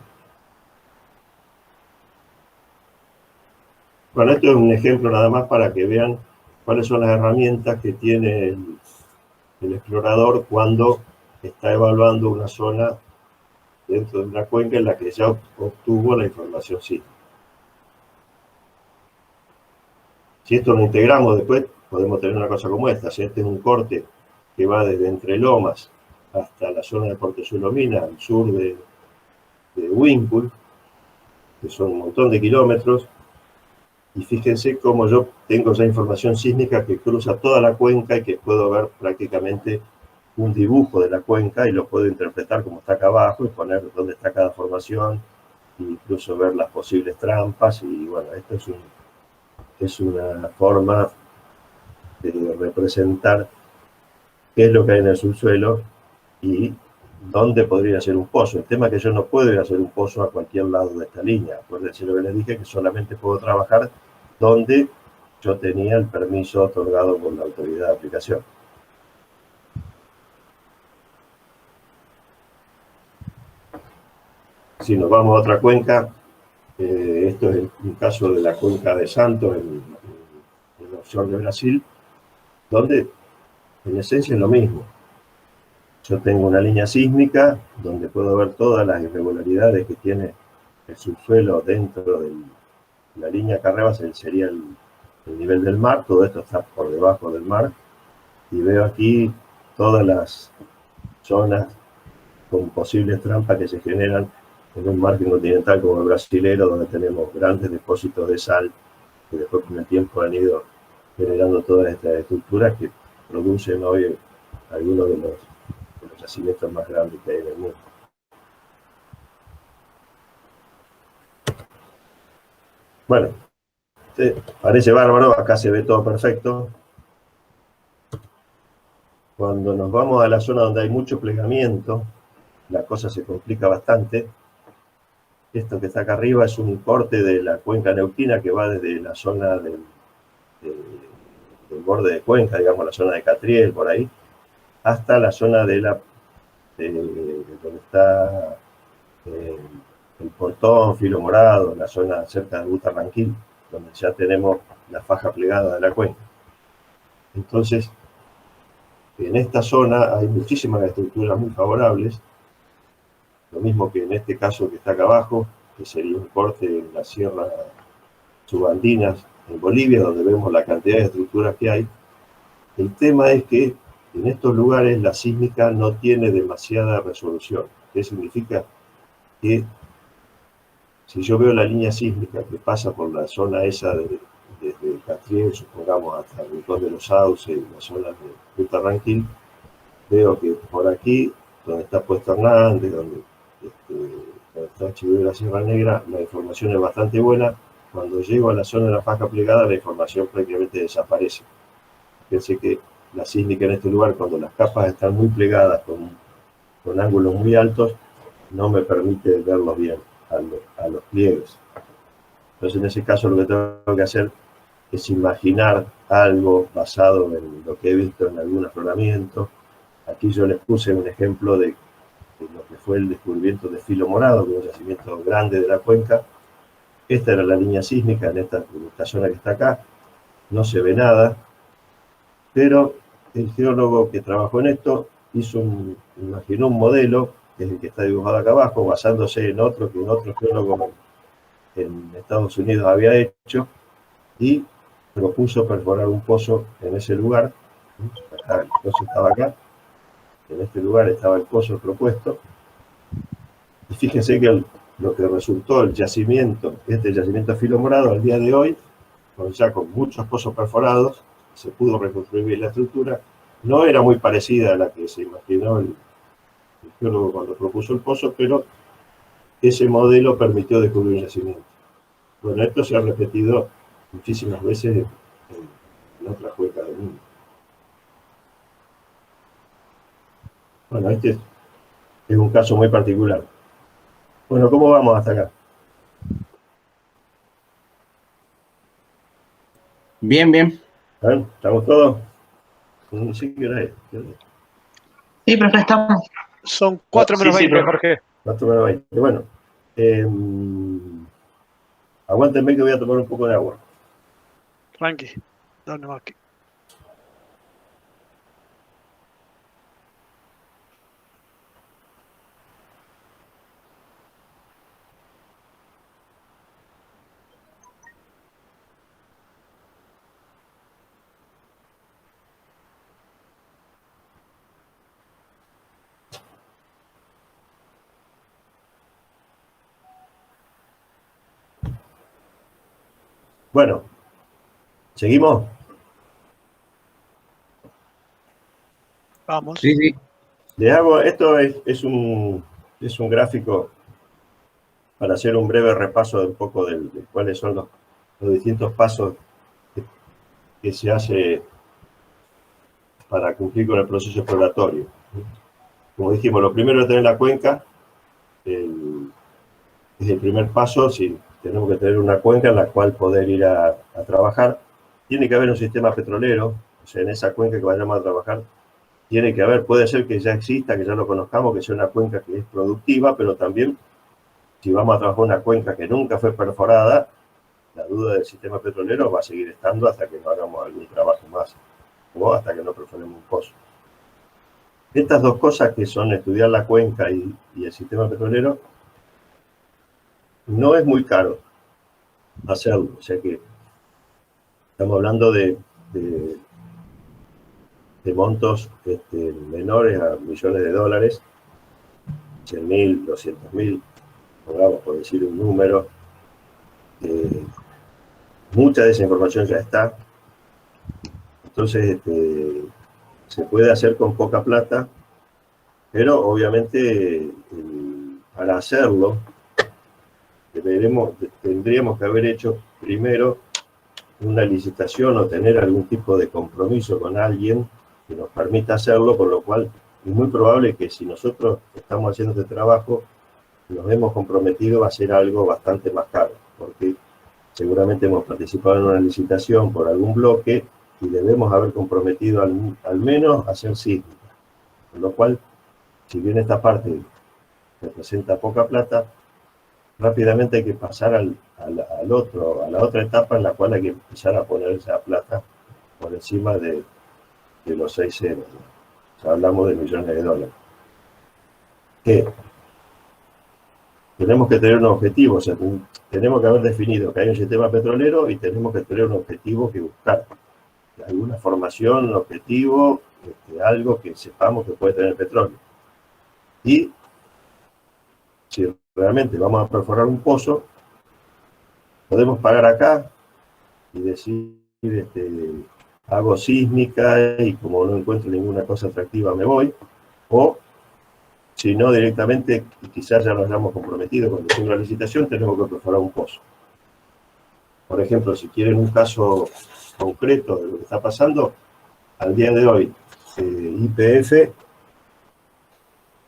Bueno, esto es un ejemplo nada más para que vean cuáles son las herramientas que tiene el explorador cuando está evaluando una zona dentro de una cuenca en la que ya obtuvo la información sísmica. Si esto lo integramos después, podemos tener una cosa como esta. Si este es un corte que va desde Entre Lomas hasta la zona de Portezuelo Mina, al sur de Winkle, que son un montón de kilómetros, y fíjense cómo yo tengo esa información sísmica que cruza toda la cuenca y que puedo ver prácticamente un dibujo de la cuenca y lo puedo interpretar como está acá abajo y poner dónde está cada formación, e incluso ver las posibles trampas. Y bueno, esto es una forma de representar qué es lo que hay en el subsuelo y dónde podría ser un pozo. El tema es que yo no puedo ir a hacer un pozo a cualquier lado de esta línea. Acuérdense lo que les dije, que solamente puedo trabajar donde yo tenía el permiso otorgado por la autoridad de aplicación. Si nos vamos a otra cuenca, esto es un caso de la cuenca de Santos, en el offshore de Brasil, donde en esencia es lo mismo. Yo tengo una línea sísmica donde puedo ver todas las irregularidades que tiene el subsuelo dentro de la línea que arriba, sería el nivel del mar. Todo esto está por debajo del mar. Y veo aquí todas las zonas con posibles trampas que se generan en un margen continental como el brasilero, donde tenemos grandes depósitos de sal que después con el tiempo han ido generando todas estas estructuras que producen hoy algunos de los yacimientos más grandes que hay en el mundo. Bueno, parece bárbaro, acá se ve todo perfecto. Cuando nos vamos a la zona donde hay mucho plegamiento, la cosa se complica bastante. Esto que está acá arriba es un corte de la cuenca neuquina que va desde la zona del borde de Cuenca, digamos la zona de Catriel, por ahí, hasta la zona de donde está el Portón, Filo Morado, la zona cerca de Butarranquil, donde ya tenemos la faja plegada de la cuenca. Entonces, en esta zona hay muchísimas estructuras muy favorables, lo mismo que en este caso que está acá abajo, que sería un corte en la sierra subandinas en Bolivia, donde vemos la cantidad de estructuras que hay. El tema es que en estos lugares la sísmica no tiene demasiada resolución. ¿Qué significa? Que si yo veo la línea sísmica que pasa por la zona esa desde Catriel, supongamos, hasta el Rincón de los Sauces, la zona de Butarranquil, veo que por aquí, donde está Puesto Hernández, donde está Chihuahua y la Sierra Negra, la información es bastante buena. Cuando llego a la zona de la faja plegada, la información prácticamente desaparece. Fíjense que la sísmica en este lugar, cuando las capas están muy plegadas, con ángulos muy altos, no me permite verlos bien a los pliegues. Entonces, en ese caso, lo que tengo que hacer es imaginar algo basado en lo que he visto en algún afloramiento. Aquí yo les puse un ejemplo de lo que fue el descubrimiento de Filo Morado, que es un yacimiento grande de la cuenca. Esta era la línea sísmica en esta zona que está acá. No se ve nada, pero el geólogo que trabajó en esto imaginó un modelo, que es el que está dibujado acá abajo, basándose en otro que otro geólogo en Estados Unidos había hecho, y propuso perforar un pozo en ese lugar. Acá, el pozo estaba acá, en este lugar estaba el pozo propuesto, y fíjense que lo que resultó el yacimiento, este yacimiento Filo Morado, al día de hoy, ya con muchos pozos perforados, se pudo reconstruir la estructura. No era muy parecida a la que se imaginó el geólogo cuando propuso el pozo, pero ese modelo permitió descubrir un yacimiento. Bueno, esto se ha repetido muchísimas veces en otras cuencas del mundo. Bueno, este es un caso muy particular. Bueno, ¿cómo vamos hasta acá? Bien, bien. ¿Estamos todos? No sé qué hora es. Sí, profe, estamos. Son 4 menos 20, Jorge. 4 menos 20. Bueno, aguántenme que voy a tomar un poco de agua. Tranqui. ¿Dónde más? Bueno, ¿seguimos? Vamos. Sí, sí. Les hago, esto es un gráfico para hacer un breve repaso de un poco de cuáles son los distintos pasos que se hace para cumplir con el proceso exploratorio. Como dijimos, lo primero es tener la cuenca, es el primer paso. Si tenemos que tener una cuenca en la cual poder ir a trabajar, tiene que haber un sistema petrolero, o sea, en esa cuenca que vayamos a trabajar, tiene que haber, puede ser que ya exista, que ya lo conozcamos, que sea una cuenca que es productiva, pero también, si vamos a trabajar una cuenca que nunca fue perforada, la duda del sistema petrolero va a seguir estando hasta que no hagamos algún trabajo más, o hasta que no perforemos un pozo. Estas dos cosas, que son estudiar la cuenca y el sistema petrolero, no es muy caro hacerlo. O sea que estamos hablando de montos menores a millones de dólares, 100.000, 200.000, pongamos por decir un número. Mucha de esa información ya está. Entonces, se puede hacer con poca plata, pero obviamente para hacerlo tendríamos que haber hecho primero una licitación o tener algún tipo de compromiso con alguien que nos permita hacerlo, por lo cual es muy probable que si nosotros estamos haciendo este trabajo, nos hemos comprometido a hacer algo bastante más caro, porque seguramente hemos participado en una licitación por algún bloque y debemos haber comprometido al menos a hacer sísmica. Con lo cual, si bien esta parte representa poca plata, rápidamente hay que pasar a la otra etapa en la cual hay que empezar a poner esa plata por encima de los 6 ceros. O sea, hablamos de millones de dólares. ¿Qué? Tenemos que tener un objetivo, o sea, tenemos que haber definido que hay un sistema petrolero y tenemos que tener un objetivo que buscar. Alguna formación, un objetivo, algo que sepamos que puede tener petróleo. Y si realmente vamos a perforar un pozo, podemos parar acá y decir, hago sísmica y como no encuentro ninguna cosa atractiva me voy, o si no directamente, y quizás ya nos hayamos comprometido cuando hicimos la licitación, tenemos que perforar un pozo. Por ejemplo, si quieren un caso concreto de lo que está pasando, al día de hoy, YPF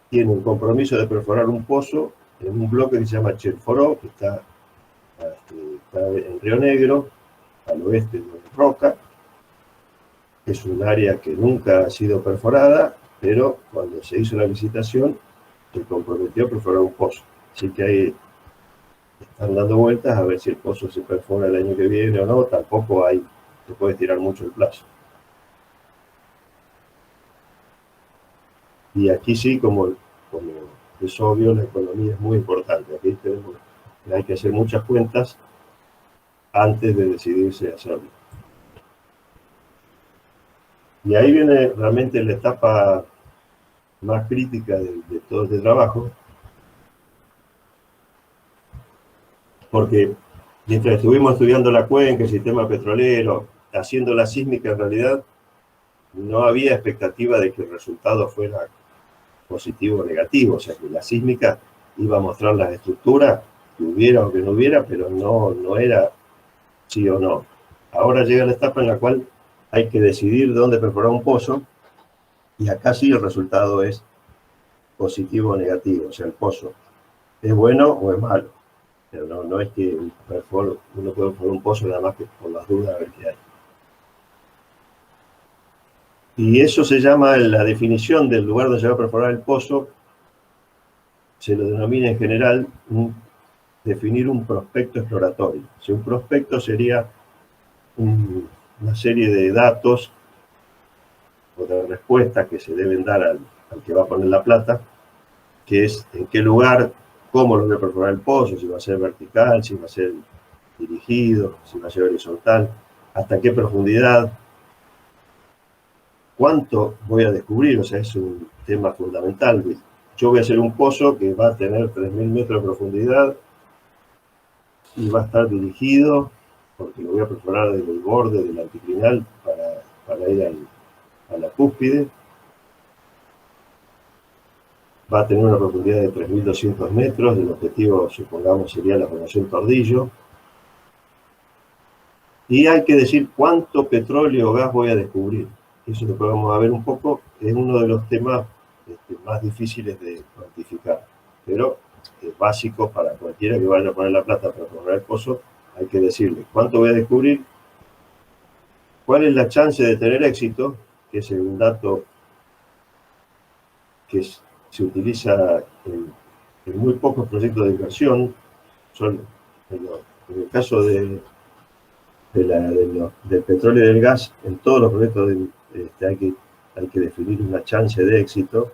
tiene un compromiso de perforar un pozo en un bloque que se llama Chelforó, que está en Río Negro, al oeste de Roca. Es un área que nunca ha sido perforada, pero cuando se hizo la licitación, se comprometió a perforar un pozo. Así que ahí están dando vueltas a ver si el pozo se perfora el año que viene o no. Tampoco se puede estirar mucho el plazo. Y aquí sí, como es obvio, la economía es muy importante. Aquí hay que hacer muchas cuentas antes de decidirse a hacerlo. Y ahí viene realmente la etapa más crítica de todo este trabajo, porque mientras estuvimos estudiando la cuenca, el sistema petrolero, haciendo la sísmica, en realidad no había expectativa de que el resultado fuera positivo o negativo. O sea, que la sísmica iba a mostrar las estructuras, que hubiera o que no hubiera, pero no era sí o no. Ahora llega la etapa en la cual hay que decidir dónde perforar un pozo, y acá sí el resultado es positivo o negativo. O sea, el pozo es bueno o es malo. Pero no es que uno puede perforar un pozo nada más que por las dudas a ver qué hay. Y eso se llama, la definición del lugar donde se va a perforar el pozo, se lo denomina en general definir un prospecto exploratorio. O sea, un prospecto sería una serie de datos o de respuestas que se deben dar al que va a poner la plata, que es en qué lugar, cómo lo voy a perforar el pozo, si va a ser vertical, si va a ser dirigido, si va a ser horizontal, hasta qué profundidad, cuánto voy a descubrir. O sea, es un tema fundamental. Yo voy a hacer un pozo que va a tener 3.000 metros de profundidad y va a estar dirigido, porque lo voy a perforar desde el borde del anticlinal para ir a la cúspide. Va a tener una profundidad de 3.200 metros, el objetivo, supongamos, sería la formación Tordillo. Y hay que decir cuánto petróleo o gas voy a descubrir. eso después vamos a ver un poco, es uno de los temas más difíciles de cuantificar, pero es básico para cualquiera que vaya a poner la plata para cobrar el pozo. Hay que decirle cuánto voy a descubrir, cuál es la chance de tener éxito, que es un dato que se utiliza en muy pocos proyectos de inversión. Son, en el caso del petróleo y del gas, en todos los proyectos hay que definir una chance de éxito.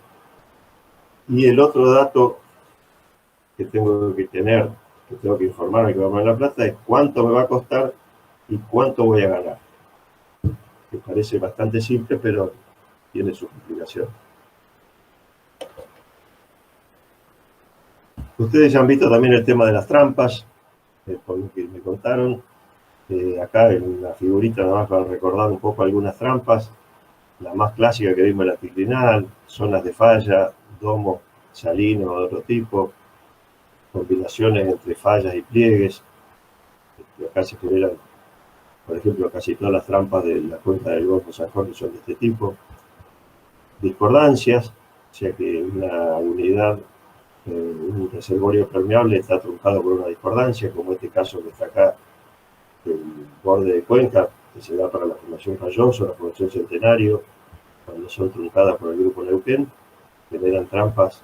Y el otro dato que tengo que tener, que tengo que informarme que va a poner la plata, es cuánto me va a costar y cuánto voy a ganar. Que parece bastante simple, pero tiene su complicación. Ustedes ya han visto también el tema de las trampas, por lo que me contaron. Acá en la figurita nada más para recordar un poco algunas trampas. La más clásica que vimos en la triclinal, zonas de falla, domo salino de otro tipo, combinaciones entre fallas y pliegues. Acá se generan, por ejemplo, casi todas las trampas de la cuenca del Golfo San Jorge son de este tipo. Discordancias, o sea que una unidad, un reservorio permeable está truncado por una discordancia, como este caso que está acá, el borde de cuenca, que se da para la formación Rayoso, la formación Centenario, cuando son truncadas por el grupo Neuquén, generan trampas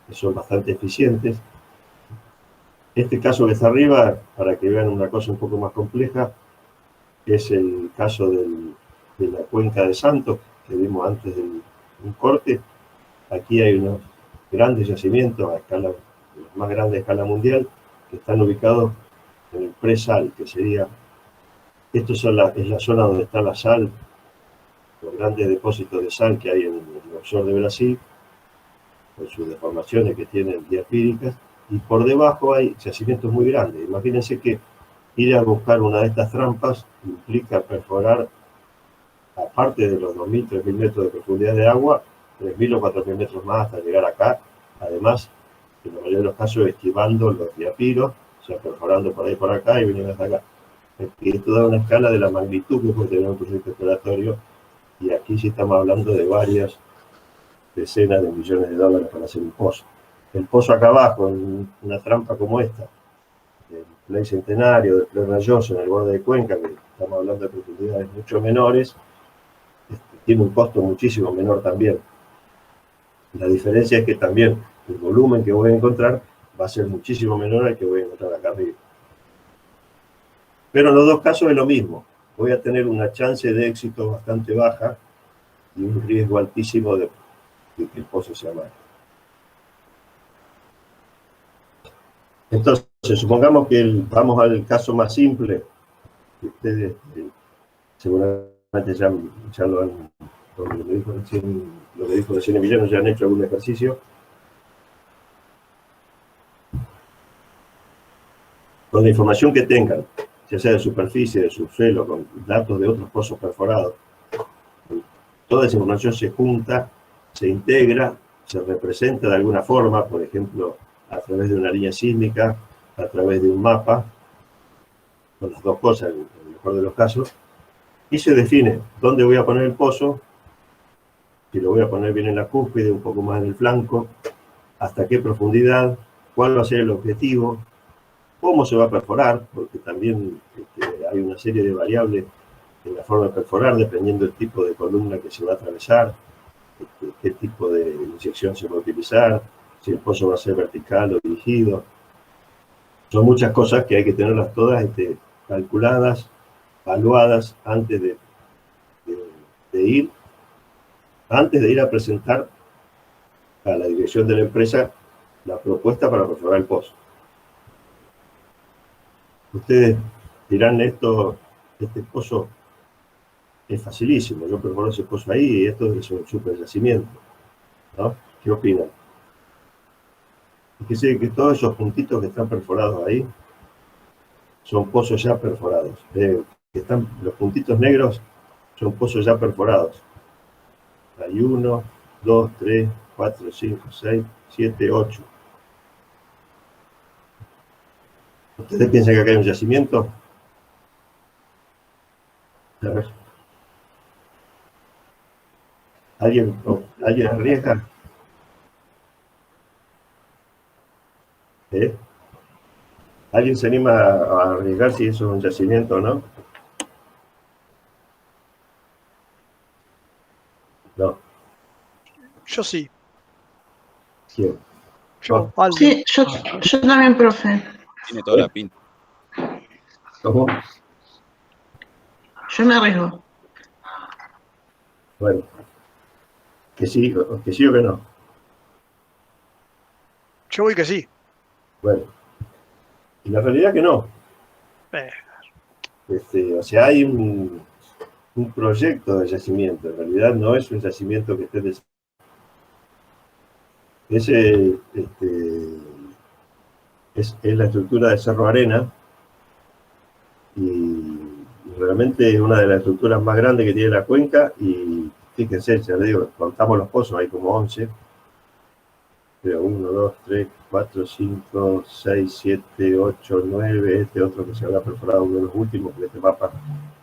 que son bastante eficientes. Este caso que está arriba, para que vean una cosa un poco más compleja, es el caso de la cuenca de Santos, que vimos antes de un corte. Aquí hay unos grandes yacimientos a escala, los más grandes a escala mundial, que están ubicados en el pre-sal, que sería, esto es la zona donde está la sal, los grandes depósitos de sal que hay en el offshore de Brasil, con sus deformaciones que tienen diapíricas, y por debajo hay yacimientos muy grandes. Imagínense que ir a buscar una de estas trampas implica perforar, aparte de los 2.000, 3.000 metros de profundidad de agua, 3.000 o 4.000 metros más hasta llegar acá. Además, en la mayoría de los casos esquivando los diapiros, o sea, perforando por ahí por acá y viniendo hasta acá. Esto da una escala de la magnitud que puede tener un proyecto exploratorio, y aquí sí estamos hablando de varias decenas de millones de dólares para hacer un pozo. El pozo acá abajo, en una trampa como esta, del Play Centenario, del Play Rayoso, en el borde de Cuenca, que estamos hablando de profundidades mucho menores, tiene un costo muchísimo menor también. La diferencia es que también el volumen que voy a encontrar va a ser muchísimo menor al que voy a encontrar acá arriba. Pero en los dos casos es lo mismo. Voy a tener una chance de éxito bastante baja y un riesgo altísimo de que el pozo sea malo. Entonces, supongamos que vamos al caso más simple, que ustedes seguramente ya lo han, lo que dijo recién Emiliano, ya han hecho algún ejercicio. Con la información que tengan, ya sea de superficie, de subsuelo, con datos de otros pozos perforados, toda esa información se junta, se integra, se representa de alguna forma, por ejemplo, a través de una línea sísmica, a través de un mapa, con las dos cosas, en el mejor de los casos, y se define dónde voy a poner el pozo, si lo voy a poner bien en la cúspide, un poco más en el flanco, hasta qué profundidad, cuál va a ser el objetivo, cómo se va a perforar, porque también hay una serie de variables en la forma de perforar, dependiendo del tipo de columna que se va a atravesar, qué tipo de inyección se va a utilizar, si el pozo va a ser vertical o dirigido. Son muchas cosas que hay que tenerlas todas calculadas, evaluadas antes de ir a presentar a la dirección de la empresa la propuesta para perforar el pozo. Ustedes dirán, este pozo es facilísimo, yo perforo ese pozo ahí y esto es un super yacimiento, ¿no? ¿Qué opinan? Fíjense que todos esos puntitos que están perforados ahí son pozos ya perforados. Los puntitos negros son pozos ya perforados. Hay 1, 2, 3, 4, 5, 6, 7, 8. ¿Ustedes piensan que acá hay un yacimiento? A ver. ¿Alguien arriesga? ¿Eh? ¿Alguien se anima a arriesgar si eso es un yacimiento o no? No. Yo sí. ¿Quién? Yo, Aldo. Sí, yo también, profe. Tiene toda la pinta. ¿Cómo? Yo me arriesgo. Bueno. Que sí o que no. Yo voy que sí. Bueno. Y la realidad que no. Eh, O sea, hay un proyecto de yacimiento. En realidad no es un yacimiento que esté es la estructura de Cerro Arena y realmente es una de las estructuras más grandes que tiene la cuenca y fíjense, ya les digo, contamos los pozos, hay como 11, pero 1, 2, 3, 4, 5, 6, 7, 8, 9, este otro que se habrá perforado uno de los últimos, porque este mapa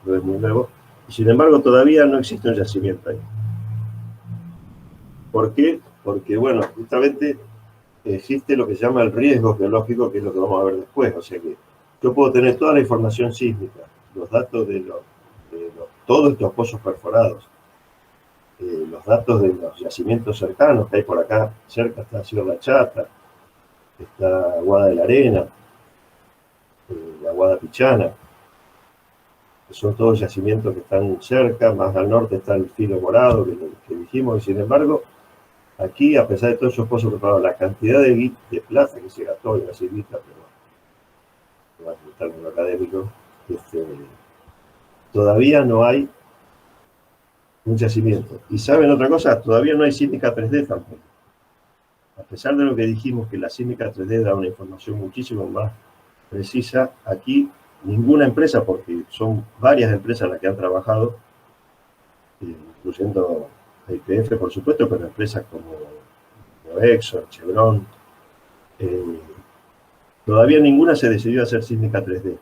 no es muy nuevo, y sin embargo todavía no existe un yacimiento ahí. ¿Por qué? Porque, bueno, justamente existe lo que se llama el riesgo geológico, que es lo que vamos a ver después. O sea que yo puedo tener toda la información sísmica, los datos de todos estos pozos perforados, los datos de los yacimientos cercanos que hay por acá. Cerca está Sierra Chata, está Aguada de la Arena, la Aguada Pichana, que son todos yacimientos que están cerca. Más al norte está el Filo Morado, que dijimos, y sin embargo, aquí, a pesar de todos esos pozos preparados, la cantidad de plata que se gastó en la silvita, pero no va a estar en lo académico, todavía no hay un yacimiento. Y ¿saben otra cosa? Todavía no hay sísmica 3D tampoco. A pesar de lo que dijimos, que la sísmica 3D da una información muchísimo más precisa, aquí ninguna empresa, porque son varias empresas las que han trabajado, incluyendo IPF, por supuesto, pero empresas como Exxon, Chevron, todavía ninguna se decidió a hacer sísmica 3D.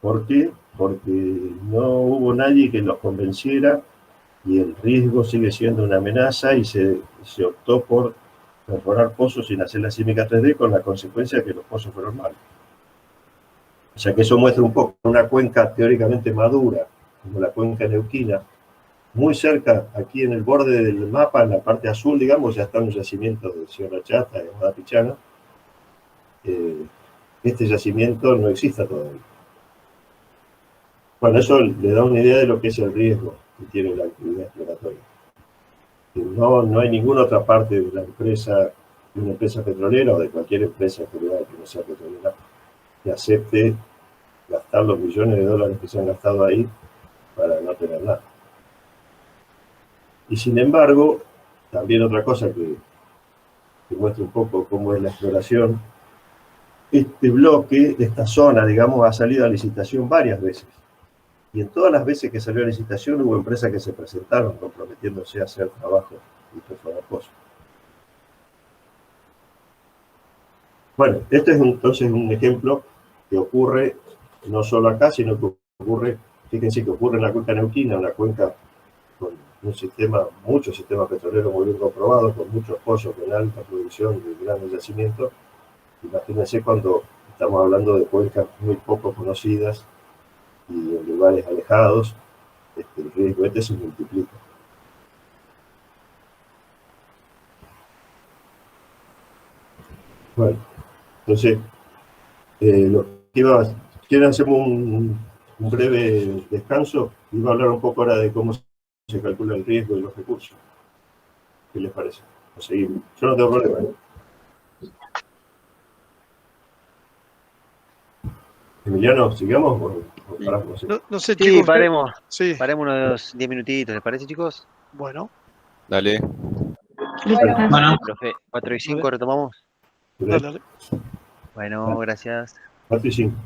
¿Por qué? Porque no hubo nadie que los convenciera y el riesgo sigue siendo una amenaza y se optó por perforar pozos sin hacer la sísmica 3D, con la consecuencia de que los pozos fueron malos. O sea que eso muestra un poco una cuenca teóricamente madura, como la cuenca neuquina, muy cerca, aquí en el borde del mapa, en la parte azul, digamos, ya están los yacimientos de Sierra Chata y Aguada Pichana. Este yacimiento no existe todavía. Bueno, eso le da una idea de lo que es el riesgo que tiene la actividad exploratoria. No hay ninguna otra parte de la empresa, de una empresa petrolera o de cualquier empresa que no sea petrolera, que acepte gastar los millones de dólares que se han gastado ahí para no tener nada. Y sin embargo, también otra cosa que muestra un poco cómo es la exploración, este bloque, esta zona, digamos, ha salido a licitación varias veces. Y en todas las veces que salió a licitación hubo empresas que se presentaron comprometiéndose a hacer trabajo y perforar pozos. Bueno, este es entonces un ejemplo que ocurre no solo acá, sino que ocurre, fíjense que ocurre en la cuenca neuquina, una cuenca con muchos sistemas petroleros muy bien comprobados, con muchos pozos con alta producción de grandes yacimientos. Imagínense cuando estamos hablando de cuencas muy poco conocidas y en lugares alejados, el riesgo se multiplica. Bueno, entonces, ¿quieren hacer un breve descanso? Iba a hablar un poco ahora de cómo se calcula el riesgo y los recursos. ¿Qué les parece? O seguimos. Yo no tengo problema, ¿eh? Emiliano, ¿sigamos o paramos? No sé, Sí, chicos. paremos. Sí, Paremos unos 10 minutitos, ¿les parece, chicos? bueno. Dale. Bueno, Profe, 4 y 5 retomamos. Dale. Bueno, gracias. 4 y 5.